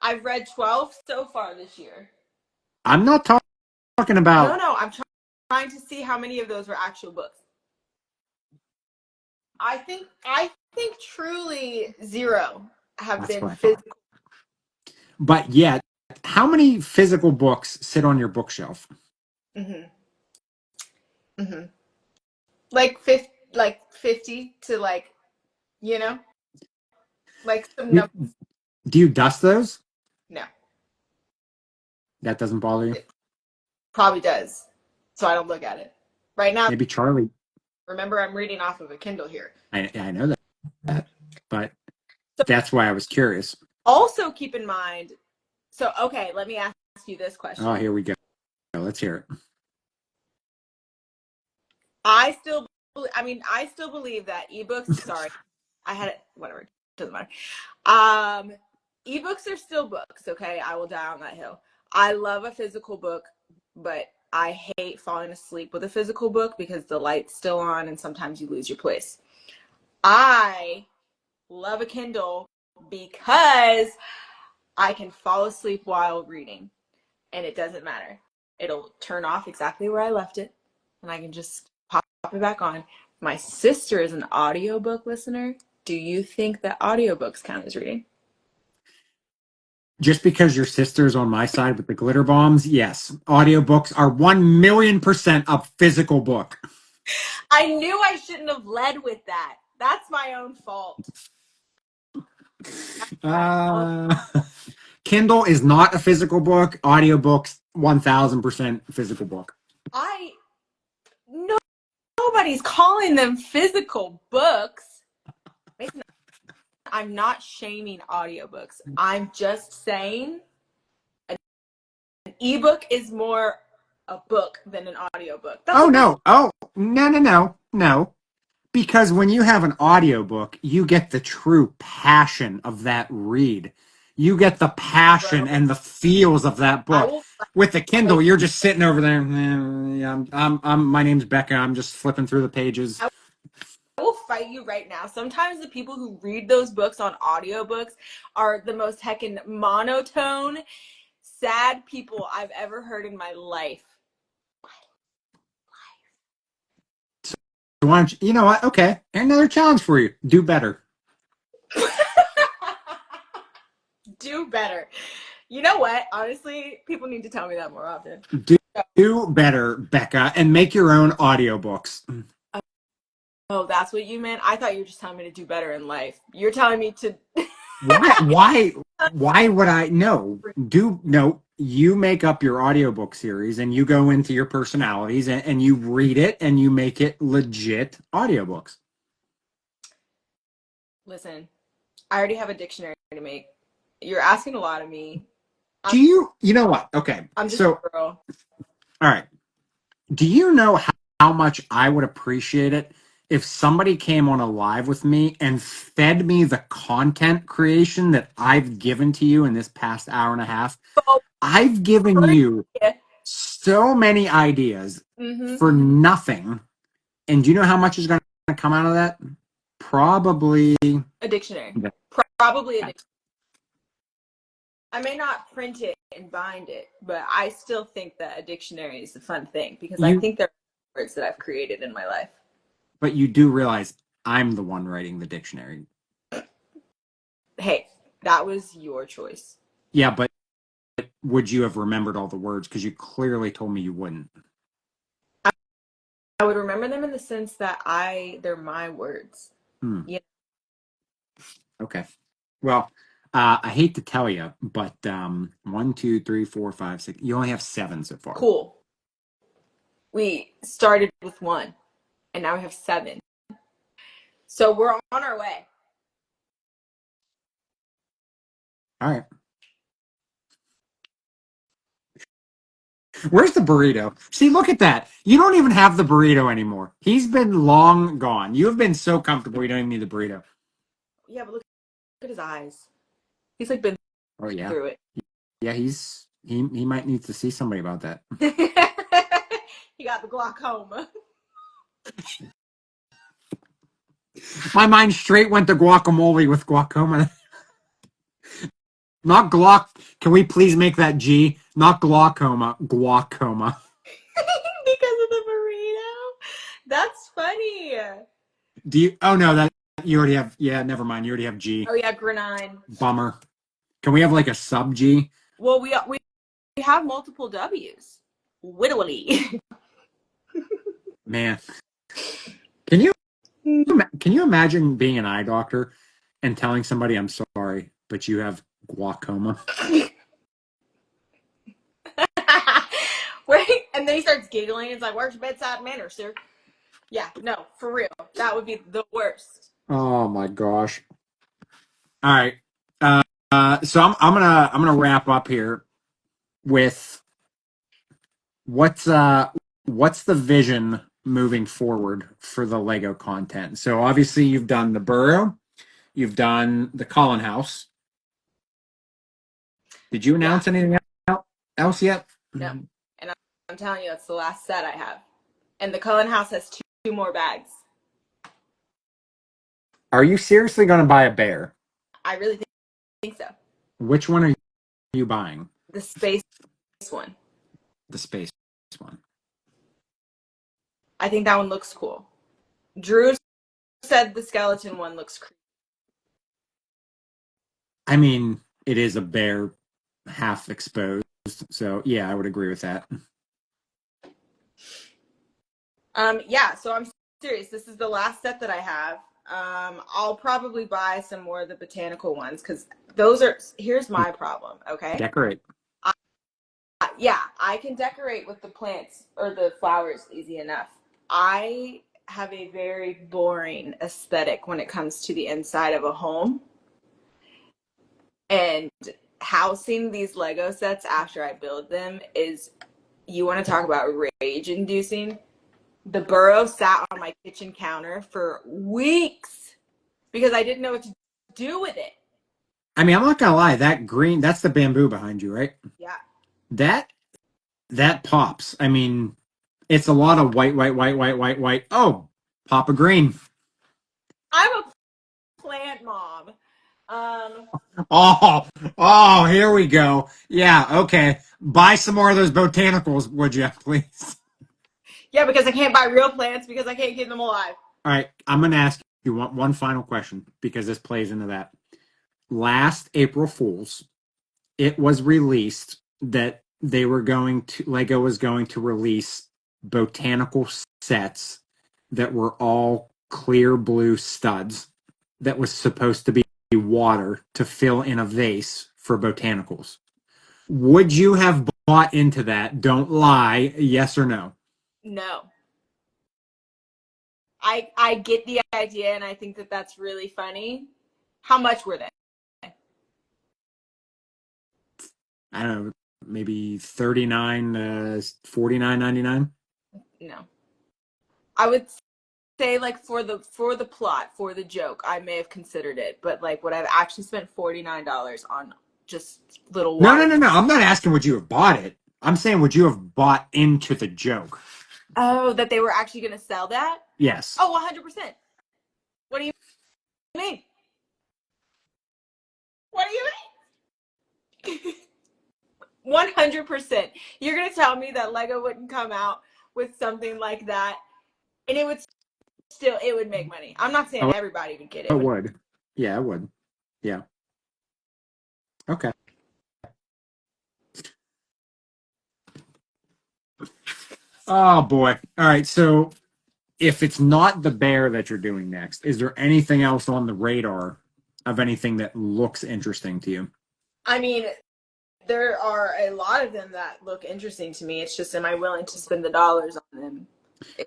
I've read 12 so far this year. I'm not talking No, about. no, I'm trying to see how many of those were actual books. I think truly zero have That's been what I thought. physical. But yet, how many physical books sit on your bookshelf? Hmm. Hmm. Like 50 to like, you know, like some You, number. do you dust those? No, That doesn't bother you? it probably does. So I don't look at it. Right now, Maybe Charlie. remember I'm reading off of a Kindle here. I know that, but That's why I was curious. Also keep in mind, so okay, let me ask you this Oh, question. here we go. Let's hear it. I still believe that ebooks, sorry, I had it, whatever, it doesn't matter. Um, ebooks are still books, okay? I will die on that hill. I love a physical book, but I hate falling asleep with a physical book because the light's still on and sometimes you lose your place. I love a Kindle because I can fall asleep while reading and it doesn't matter. It'll turn off exactly where I left it and I can just pop it back on. My sister is an audiobook listener. Do you think that audiobooks count as reading? Just because your sister's on my side with the glitter bombs, yes, audiobooks are 1,000,000% a physical book. I knew I shouldn't have led with that. That's my own fault. That's my own Uh, fault. Kindle is not a physical book. Audiobooks, 1,000% physical book. I no, nobody's calling them physical books. I'm not shaming audiobooks. I'm just saying an ebook is more a book than an audiobook. That's Oh, what this no. Oh, no, no, no, no. Because when you have an audiobook, you get the true passion of that read. You get the passion bro. and the feels of that I book. will With the Kindle, fight you're just sitting over there. Yeah, my name's Becca. I'm just flipping through the pages. I will fight you right now. Sometimes the people who read those books on audiobooks are the most heckin' monotone, sad people I've ever heard in my life. Why don't you know what? Okay, another challenge for you. Do better. Do better. You know what? Honestly, people need to tell me that more often. Do, do better, Becca, and make your own audiobooks. Oh, that's what you meant? I thought you were just telling me to do better in life. You're telling me to. Why would I no? Do no, you make up your audiobook series and you go into your personalities and you read it and you make it legit audiobooks. Listen, I already have a dictionary to make. You're asking a lot of me. I'm, Do you know what? Okay. I'm just So, a girl. all right. Do you know how much I would appreciate it if somebody came on a live with me and fed me the content creation that I've given to you in this past hour and a half? So, I've given you so many ideas mm-hmm. for nothing. And do you know how much is going to come out of that? Probably. A dictionary. Probably a dictionary. I may not print it and bind it, but I still think that a dictionary is a fun thing because I You, think there are words that I've created in my life. but you do realize I'm the one writing the dictionary. Hey, that was your choice. Yeah, but would you have remembered all the words? Because you clearly told me you wouldn't. I would remember them in the sense that they're my words. Hmm. You Okay. Well, I hate to tell you, but one, two, three, four, five, six. You only have seven so far. cool. We started with one and now we have seven. So we're on our way. All right. Where's the burrito? See, look at that. You don't even have the burrito anymore. He's been long gone. You have been so comfortable. You don't even need the burrito. Yeah, but look at his eyes. He's like been Oh yeah, through it. yeah. He might need to see somebody about that. He got the glaucoma. My mind straight went to guacamole with glaucoma. Not glauc. Can we please make that G? Not glaucoma. Glaucoma. Because of the burrito. That's funny. Do you? Oh no, that you already have. Yeah, never mind. You already have G. Oh yeah, grenine. Bummer. Can we have like a sub G? Well, we have multiple W's. Whittly. Man, can you can you imagine being an eye doctor and telling somebody I'm sorry, but you have glaucoma? Right? And then he starts giggling. It's like, where's your bedside manner, sir? Yeah, no, for real. That would be the worst. Oh my gosh. All right. So I'm gonna wrap up here with what's uh what's the vision moving forward for the Lego content. So obviously you've done the Burrow, you've done the Cullen House. Did you Yeah, announce anything else yet? no. And I'm telling you, that's the last set I have. And the Cullen House has two more bags. Are you seriously going to buy a bear? I really think so. Which one are you buying? The space one. The space one. I think that one looks cool. Drew said the skeleton one looks creepy. I mean, it is a bear half exposed. So, yeah, I would agree with that. Yeah, so I'm serious. This is the last set that I have. I'll probably buy some more of the botanical ones because those are. Here's my problem. Okay. Decorate. Yeah, I can decorate with the plants or the flowers easy enough. I have a very boring aesthetic when it comes to the inside of a home. And housing these Lego sets after I build them is, you want to talk about rage inducing. The burrow sat on my kitchen counter for weeks because I didn't know what to do with it. I mean, I'm not gonna lie, that green, that's the bamboo behind you, right? Yeah. That that pops. I mean, it's a lot of white, white, white, white, white, white. Oh, pop a green. I'm a plant mom. Um, Oh, oh, here we go. Yeah, okay. Buy some more of those botanicals, would you, please? yeah, because I can't buy real plants because I can't keep them alive. All right, I'm gonna ask you one final question because this plays into that. Last April Fools, it was released that Lego was going to release botanical sets that were all clear blue studs that was supposed to be water to fill in a vase for botanicals. Would you have bought into that? Don't lie, yes or no? No. I get the idea and I think that that's really funny. How much were they? I don't know, maybe 39 $49.99. No. I would say like for the plot, for the joke, I may have considered it, but like would I've actually spent $49 on just little No, no, water. no, no. I'm not asking would you have bought it. I'm saying would you have bought into the joke? Oh, that they were actually going to sell that? Yes. Oh, 100%. What do you mean? What do you mean? 100%. You're going to tell me that Lego wouldn't come out with something like that and it would make money. I'm not saying Oh, everybody would get it it. would. Yeah, it would. Yeah. Okay. Oh boy. All right. So if it's not the bear that you're doing next, is there anything else on the radar of anything that looks interesting to you? I mean, there are a lot of them that look interesting to me. It's just, am I willing to spend the dollars on them?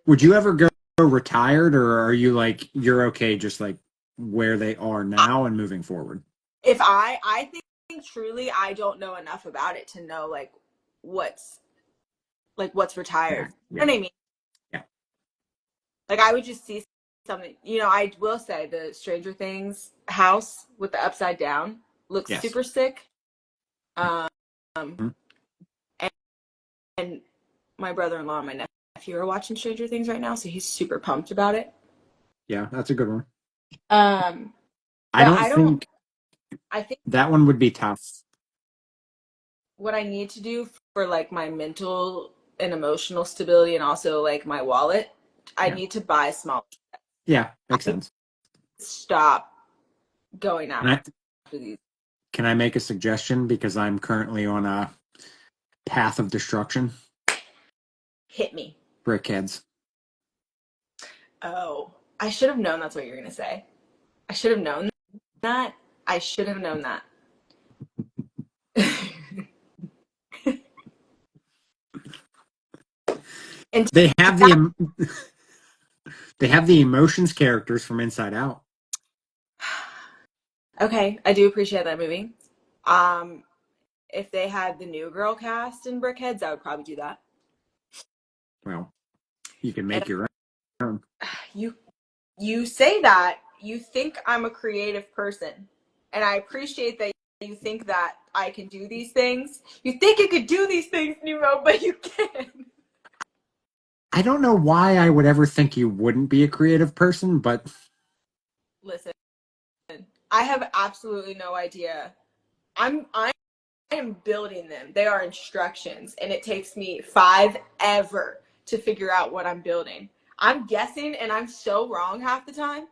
Would you ever go retired, or are you like you're okay just like where they are now and moving forward? If I think truly I don't know enough about it to know what's what's Yeah. retired. You Yeah. know what I mean? Yeah. Like I would just see something. I will say the Stranger Things house with the upside down looks Yes. super sick. Um, Mhm. and my brother-in-law and my nephew are watching Stranger Things right now, so he's super pumped about it. Yeah, that's a good one. Um, I but don't think I think that one would be tough. what I need to do for like my mental and emotional stability and also like my wallet, I Yeah. need to buy small. Yeah, makes I sense. stop going And after I these. can I make a suggestion because I'm currently on a path of destruction? Hit me. Brickheads. Oh, I should have known that's what you're gonna say. I should have known that. I should have known that. and They have they have the emotions characters from Inside Out. Okay, I do appreciate that movie. Um, if they had the new girl cast in Brickheads, I would probably do that. Well, you can And make your own. you you say that, you think I'm a creative person. And I appreciate that you think that I can do these things. You think you could do these things, Nemo, but you can't. I don't know why I would ever think you wouldn't be a creative person, but Listen, I have absolutely no idea. I am building them. They are instructions, and it takes me five ever to figure out what I'm building. I'm guessing, and I'm so wrong half the time.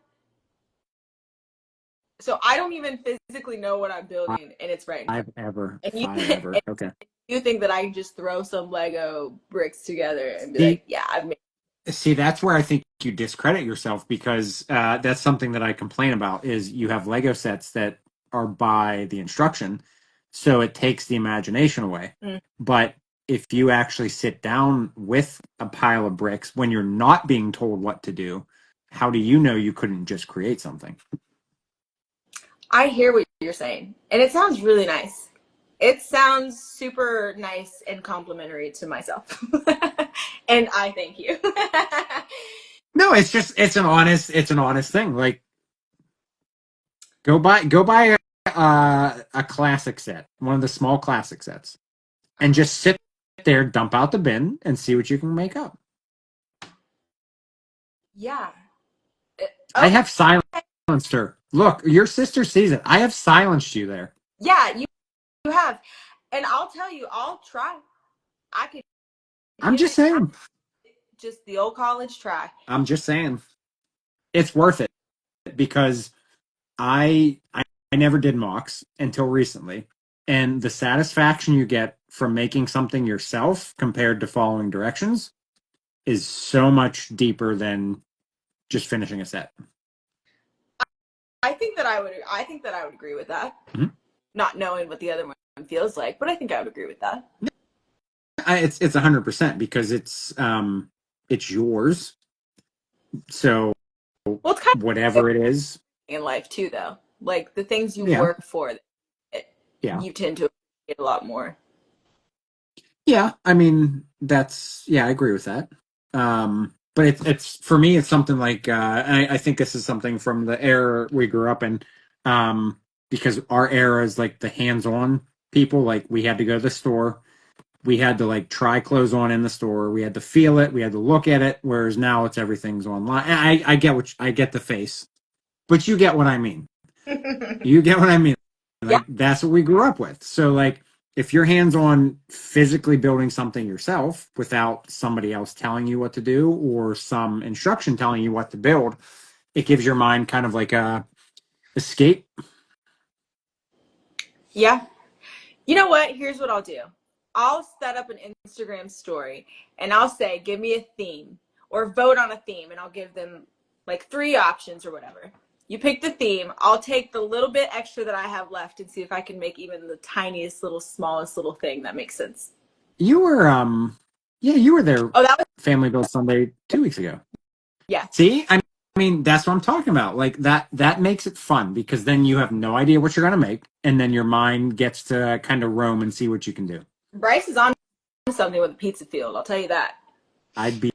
So I don't even physically know what I'm building, and it's right in front. And you five ever. Okay. you think that I can just throw some Lego bricks together and be See, like, yeah, I've made. See, that's where I think you discredit yourself because that's something that I complain about is you have Lego sets that are by the instruction, so it takes the imagination away. Mm. But if you actually sit down with a pile of bricks when you're not being told what to do, how do you know you couldn't just create something? I hear what you're saying, and it sounds really nice. It sounds super nice and complimentary to myself. And I thank you. No, it's an honest thing. Like go buy a classic set, one of the small classic sets, and just sit there, dump out the bin, and see what you can make up. Yeah. I Okay. have silenced her. Look, your sister sees it. I have silenced you there. Yeah, you have. And I'll tell you, I'll try. I could I'm give just it saying. just the old college try. I'm just saying. It's worth it because I never did mocks until recently, and the satisfaction you get from making something yourself compared to following directions is so much deeper than just finishing a set. I think that I would agree with that. Mhm. Not knowing what the other one feels like, but I think I would agree with that. It's 100% because it's yours. So Well, it's kind of whatever it is, in life too, though. Like the things you yeah, work for, yeah, you tend to appreciate a lot more. yeah. I mean, yeah, I agree with that. But it's for me, it's something like I think this is something from the era we grew up in, because our era is like the hands-on people. Like we had to go to the store, we had to like try clothes on in the store, we had to feel it, we had to look at it. Whereas now it's everything's online. I get I get the face, but you get what I mean. You get what I mean? Yeah, Like that's what we grew up with. So like if you're hands on physically building something yourself without somebody else telling you what to do or some instruction telling you what to build, it gives your mind kind of like a escape. yeah. You know what? Here's what I'll do. I'll set up an Instagram story and I'll say, give me a theme or vote on a theme, and I'll give them like three options or whatever. You pick the theme. I'll take the little bit extra that I have left and see if I can make even the tiniest little, smallest little thing that makes sense. You were yeah, you were there Oh, that was, Family Build Sunday 2 weeks ago. yeah. See, I mean that's what I'm talking about. Like that makes it fun because then you have no idea what you're gonna make, and then your mind gets to kind of roam and see what you can do. Bryce is on something with a pizza field. I'll tell you that. I'd be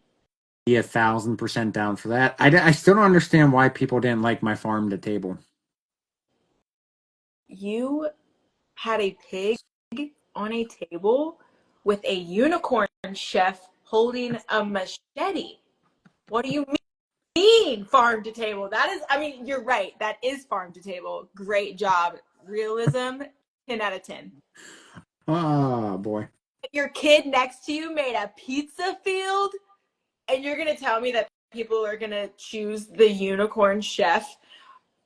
1,000% down for that. I still don't understand why people didn't like my farm to table. You had a pig on a table with a unicorn chef holding a machete. What do you mean farm to table? That is, I mean, you're right. That is farm to table. Great job. Realism, 10 out of 10. Oh boy. Your kid next to you made a pizza field, and you're going to tell me that people are going to choose the unicorn chef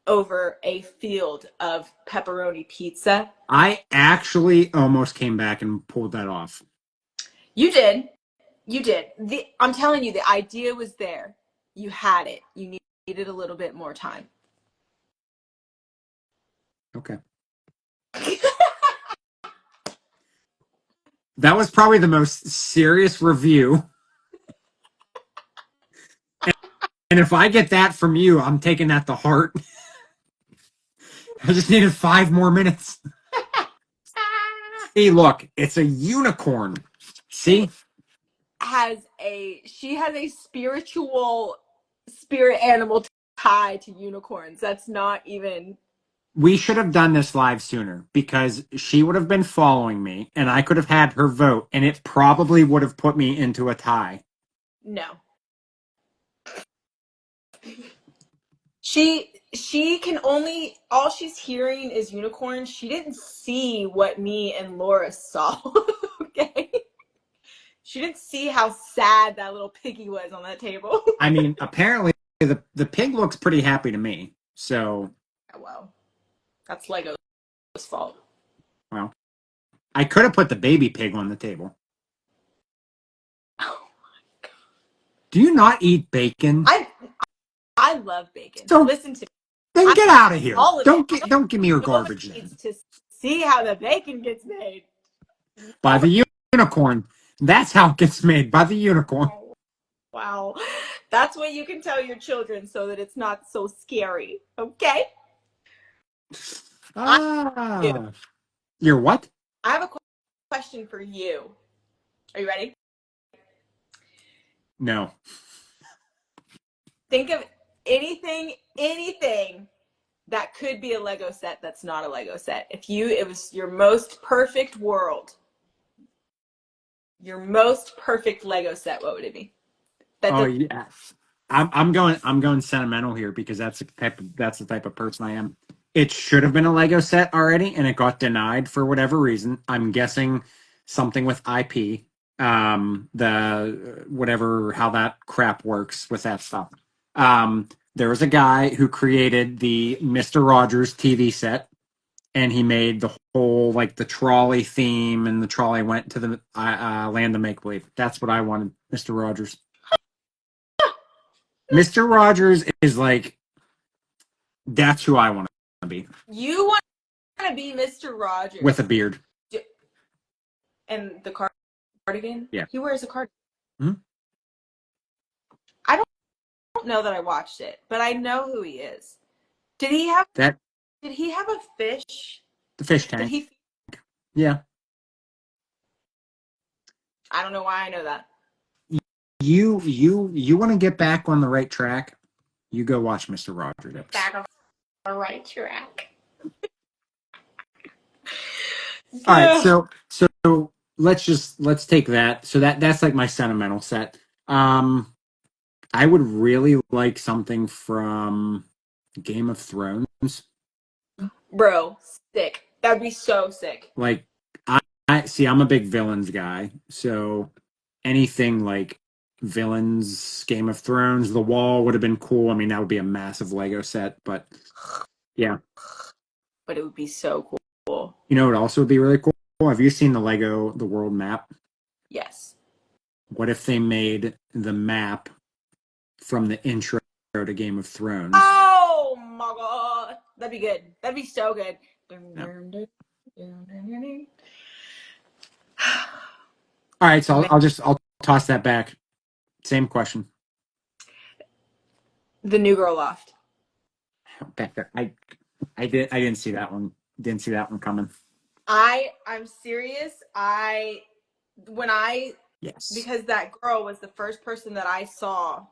over a field of pepperoni pizza? I actually almost came back and pulled that off. You did. You did. I'm telling you, the idea was there. You had it. You needed a little bit more time. Okay. That was probably the most serious review. And if I get that from you, I'm taking that to heart. I just needed 5 more minutes. Hey, look, it's a unicorn. See? She has a spiritual spirit animal tied to unicorns. That's not even. We should have done this live sooner because she would have been following me and I could have had her vote and it probably would have put me into a tie. No. She can only, all she's hearing is unicorn. She didn't see what me and Laura saw. Okay? She didn't see how sad that little piggy was on that table. I mean, apparently the pig looks pretty happy to me. So, Well, that's Lego's fault. well, I could have put the baby pig on the table. Oh my god. Do you not eat bacon? I love bacon. So Listen to me. then I get out of here. all of it. Don't give me your Nobody garbage needs then. to see how the bacon gets made. By the unicorn. That's how it gets made, by the unicorn. Wow. That's what you can tell your children so that it's not so scary. Okay? Ah. You're what? I have a question for you. Are you ready? No. Think of anything that could be a Lego set that's not a Lego set. It was your most perfect world, your most perfect Lego set, what would it be? Oh yeah. I'm going sentimental here because that's the type of person I am. It should have been a Lego set already and it got denied for whatever reason. I'm guessing something with IP. The whatever how that crap works with that stuff. There was a guy who created the Mr. Rogers TV set and he made the whole like the trolley theme and the trolley went to the land of make believe. That's what I wanted, Mr. Rogers. Mr. Rogers is like that's who I want to be You want to be Mr. with a Rogers. beard. And the cardigan? Yeah. He wears a cardigan. Hmm? I don't know that I watched it, but I know who he is. Did he have That a fish? the fish Did tank. he? Yeah. I don't know why I know that. You want to get back on the right track? You go watch Mr. Rogers. Back on the right track. All right, so let's take that. So that's like my sentimental set. I would really like something from Game of Thrones. Bro, sick. That'd be so sick. Like I see I'm a big villains guy. So anything like villains, Game of Thrones, The Wall would have been cool. I mean, that would be a massive Lego set, but yeah. But it would be so cool. You know, it also would be really cool. Have you seen the Lego the world map? Yes. What if they made the map from the intro to Game of Thrones? Oh my god. That'd be good. That'd be so good. No. All right, so I'll toss that back. Same question. The New Girl Loft. Back there. I didn't see that one. Didn't see that one coming. I'm serious. Yes. Because that girl was the first person that I saw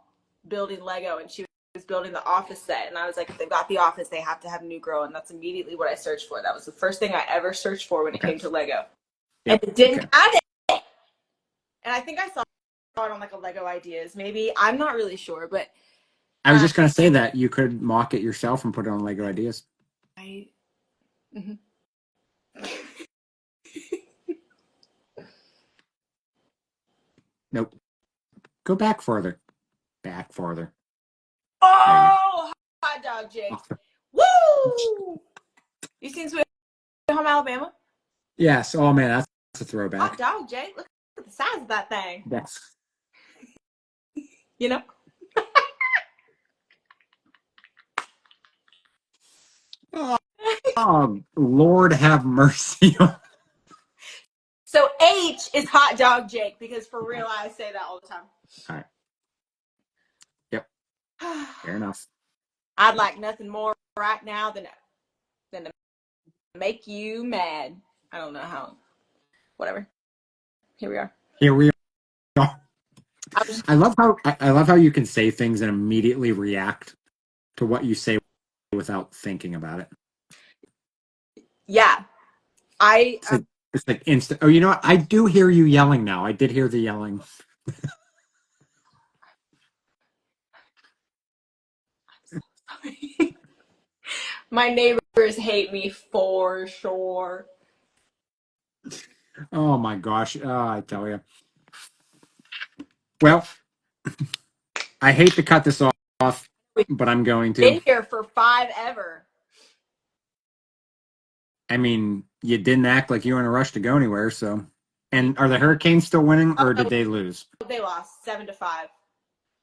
building Lego, and she was building the office set, and I was like, if they've got the office, they have to have New Girl, and that's immediately what I searched for. That was the first thing I ever searched for when it came to Lego. Yep. And it didn't have it. And I think I saw it on like a Lego Ideas. Maybe. I'm not really sure, but I was just gonna say that you could mock it yourself and put it on Lego Ideas. Mm-hmm. Nope. Go back farther. Back farther. Oh, hot dog, Jake. Woo! You seen Sweet Home Alabama? Yes. Oh man, that's a throwback. Hot dog, Jake. Look at the size of that thing. That's You know? oh Lord have mercy. So H is hot dog Jake, because for real, I say that all the time. All right. Yep. Fair enough. I'd like nothing more right now than than to make you mad. I don't know how. Whatever. Here we are. Here we are. I was I love how you can say things and immediately react to what you say without thinking about it. yeah. I It's like it's like instant. Oh, you know what? I do hear you yelling now. I did hear the yelling. my neighbors hate me for sure. Oh my gosh! I tell you. Well, I hate to cut this off, We've but I'm going to. been here for five ever. I mean, you didn't act like you were in a rush to go anywhere, so. And are the Hurricanes still winning, Oh or did no, they lose? they lost 7-5.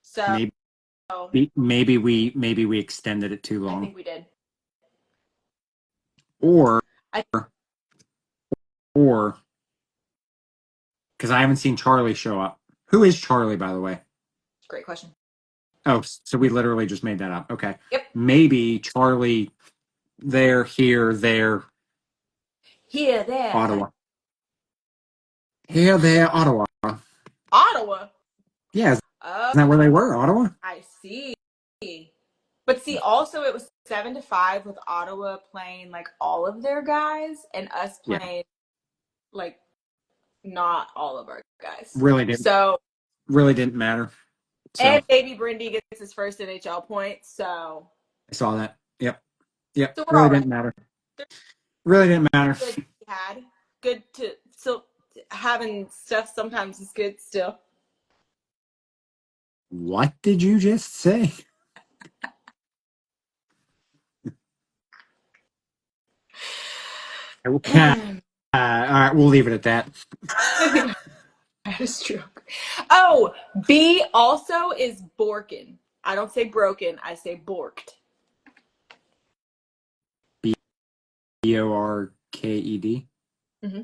So Maybe maybe we extended it too I long, think we did. or I or because I haven't seen Charlie show up. Who is Charlie, by the way? great question. Oh, so we literally just made that up. Okay, Yep. maybe Charlie there, here, there, Here, there, Ottawa. Here, there, Ottawa. Ottawa. Yeah, isn't Oh, that where they were? Ottawa? I see. But see, also it was 7-5 with Ottawa playing like all of their guys and us Yeah, playing like not all of our guys. really didn't So really didn't matter. So and baby Brindy gets his first NHL point. So I saw that. Yep, yep. so we're Really all right. didn't matter. There's Really didn't matter. good to be had. Good to still having stuff sometimes is good still. What did you just say? Okay. All right, we'll leave it at that. I think I had a stroke. Oh, B also is Borkin. I don't say broken, I say borked. Borked. Mm-hmm.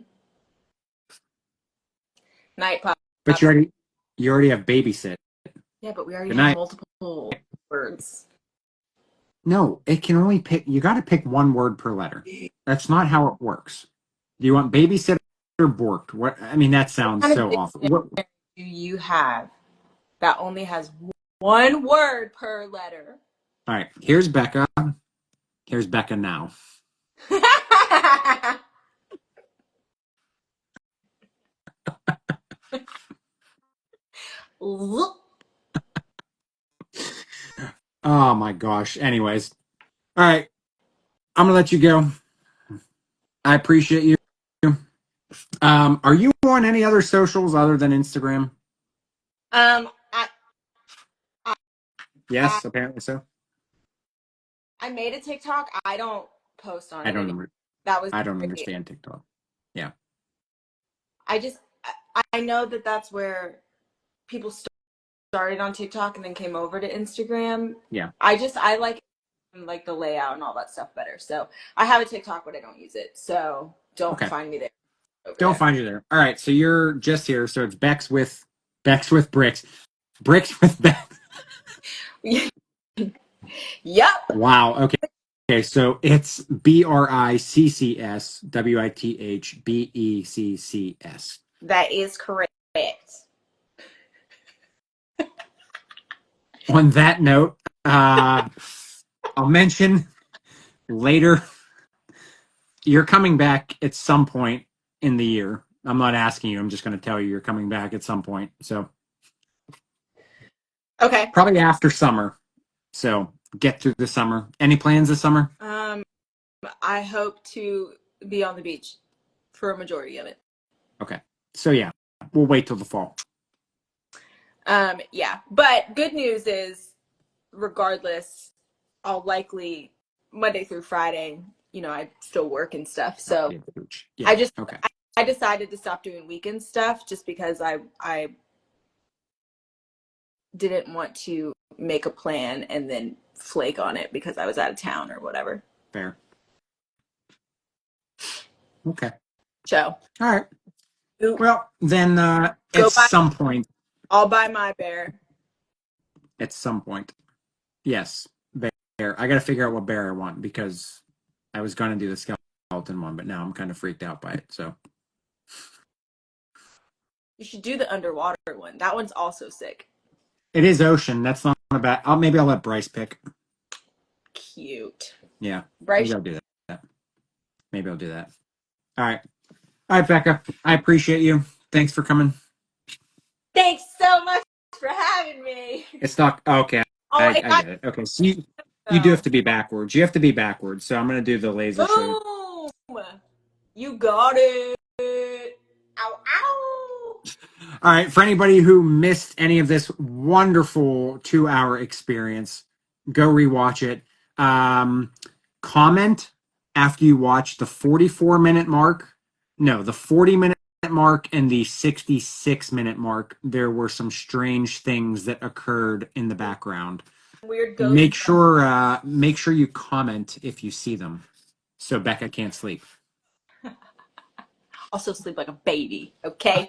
Night pop. But you already have babysit. Yeah, but we already Good have night. multiple words. No, it can only pick. You got to pick one word per letter. That's not how it works. Do you want babysit or borked? What? I mean, that What sounds kind of so awful. dictionary do you have that only has one word per letter? All right, here's Becca. Here's Becca now. Oh my gosh. Anyways, all right, I'm gonna let you go. I appreciate you. Are you on any other socials other than Instagram? um, I, I Yes, apparently so. I made a TikTok. I don't post on I it don't. anymore. That was I don't great. understand TikTok. Yeah, I just I know that that's where people started on TikTok and then came over to Instagram. yeah. I like the layout and all that stuff better. So I have a TikTok, but I don't use it. So don't Okay. find me there over Don't there. find you there. All right, so you're just here. So it's Becks with bricks, bricks with Becks. Yep, Wow. Okay. Okay. So it's BRICCSWITHBECCS. that is correct. On that note, I'll mention later you're coming back at some point in the year. I'm not asking you. I'm just going to tell you you're coming back at some point. So Okay. probably after summer. So get through the summer. Any plans this summer? I hope to be on the beach for a majority of it. Okay. So yeah, we'll wait till the fall. Yeah. But good news is, regardless, I'll likely Monday through Friday, I still work and stuff. So Yeah. I just Okay. I decided to stop doing weekend stuff just because I didn't want to make a plan and then flake on it because I was out of town or whatever. Fair. Okay. So All right. go Well, then at buy. some point, I'll buy my bear. at some point, yes, bear. I got to figure out what bear I want because I was going to do the skeleton one, but now I'm kind of freaked out by it. So You should do the underwater one. That one's also sick. it is ocean. That's not a bad. Maybe I'll let Bryce pick. Cute. Yeah, maybe Bryce. I'll do that. Maybe I'll do that. All right. All right, Becca. I appreciate you. Thanks for coming. Thanks so much for having me. It's not okay. Oh, I and get it. Okay, so you do have so to be backwards. You have to be backwards. So I'm gonna do the laser show. boom. You got it. Ow, ow. All right, for anybody who missed any of this wonderful 2 hour experience, go rewatch it. Comment after you watch the 44-minute mark. No, the 40-minute mark and the 66-minute mark. There were some strange things that occurred in the background. Weird ghost. Make sure you comment if you see them, so Becca can't sleep. Also sleep like a baby, okay?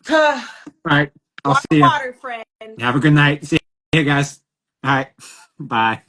All right, I'll Water, see you. water, friend. Have a good night. See you guys. All right, bye.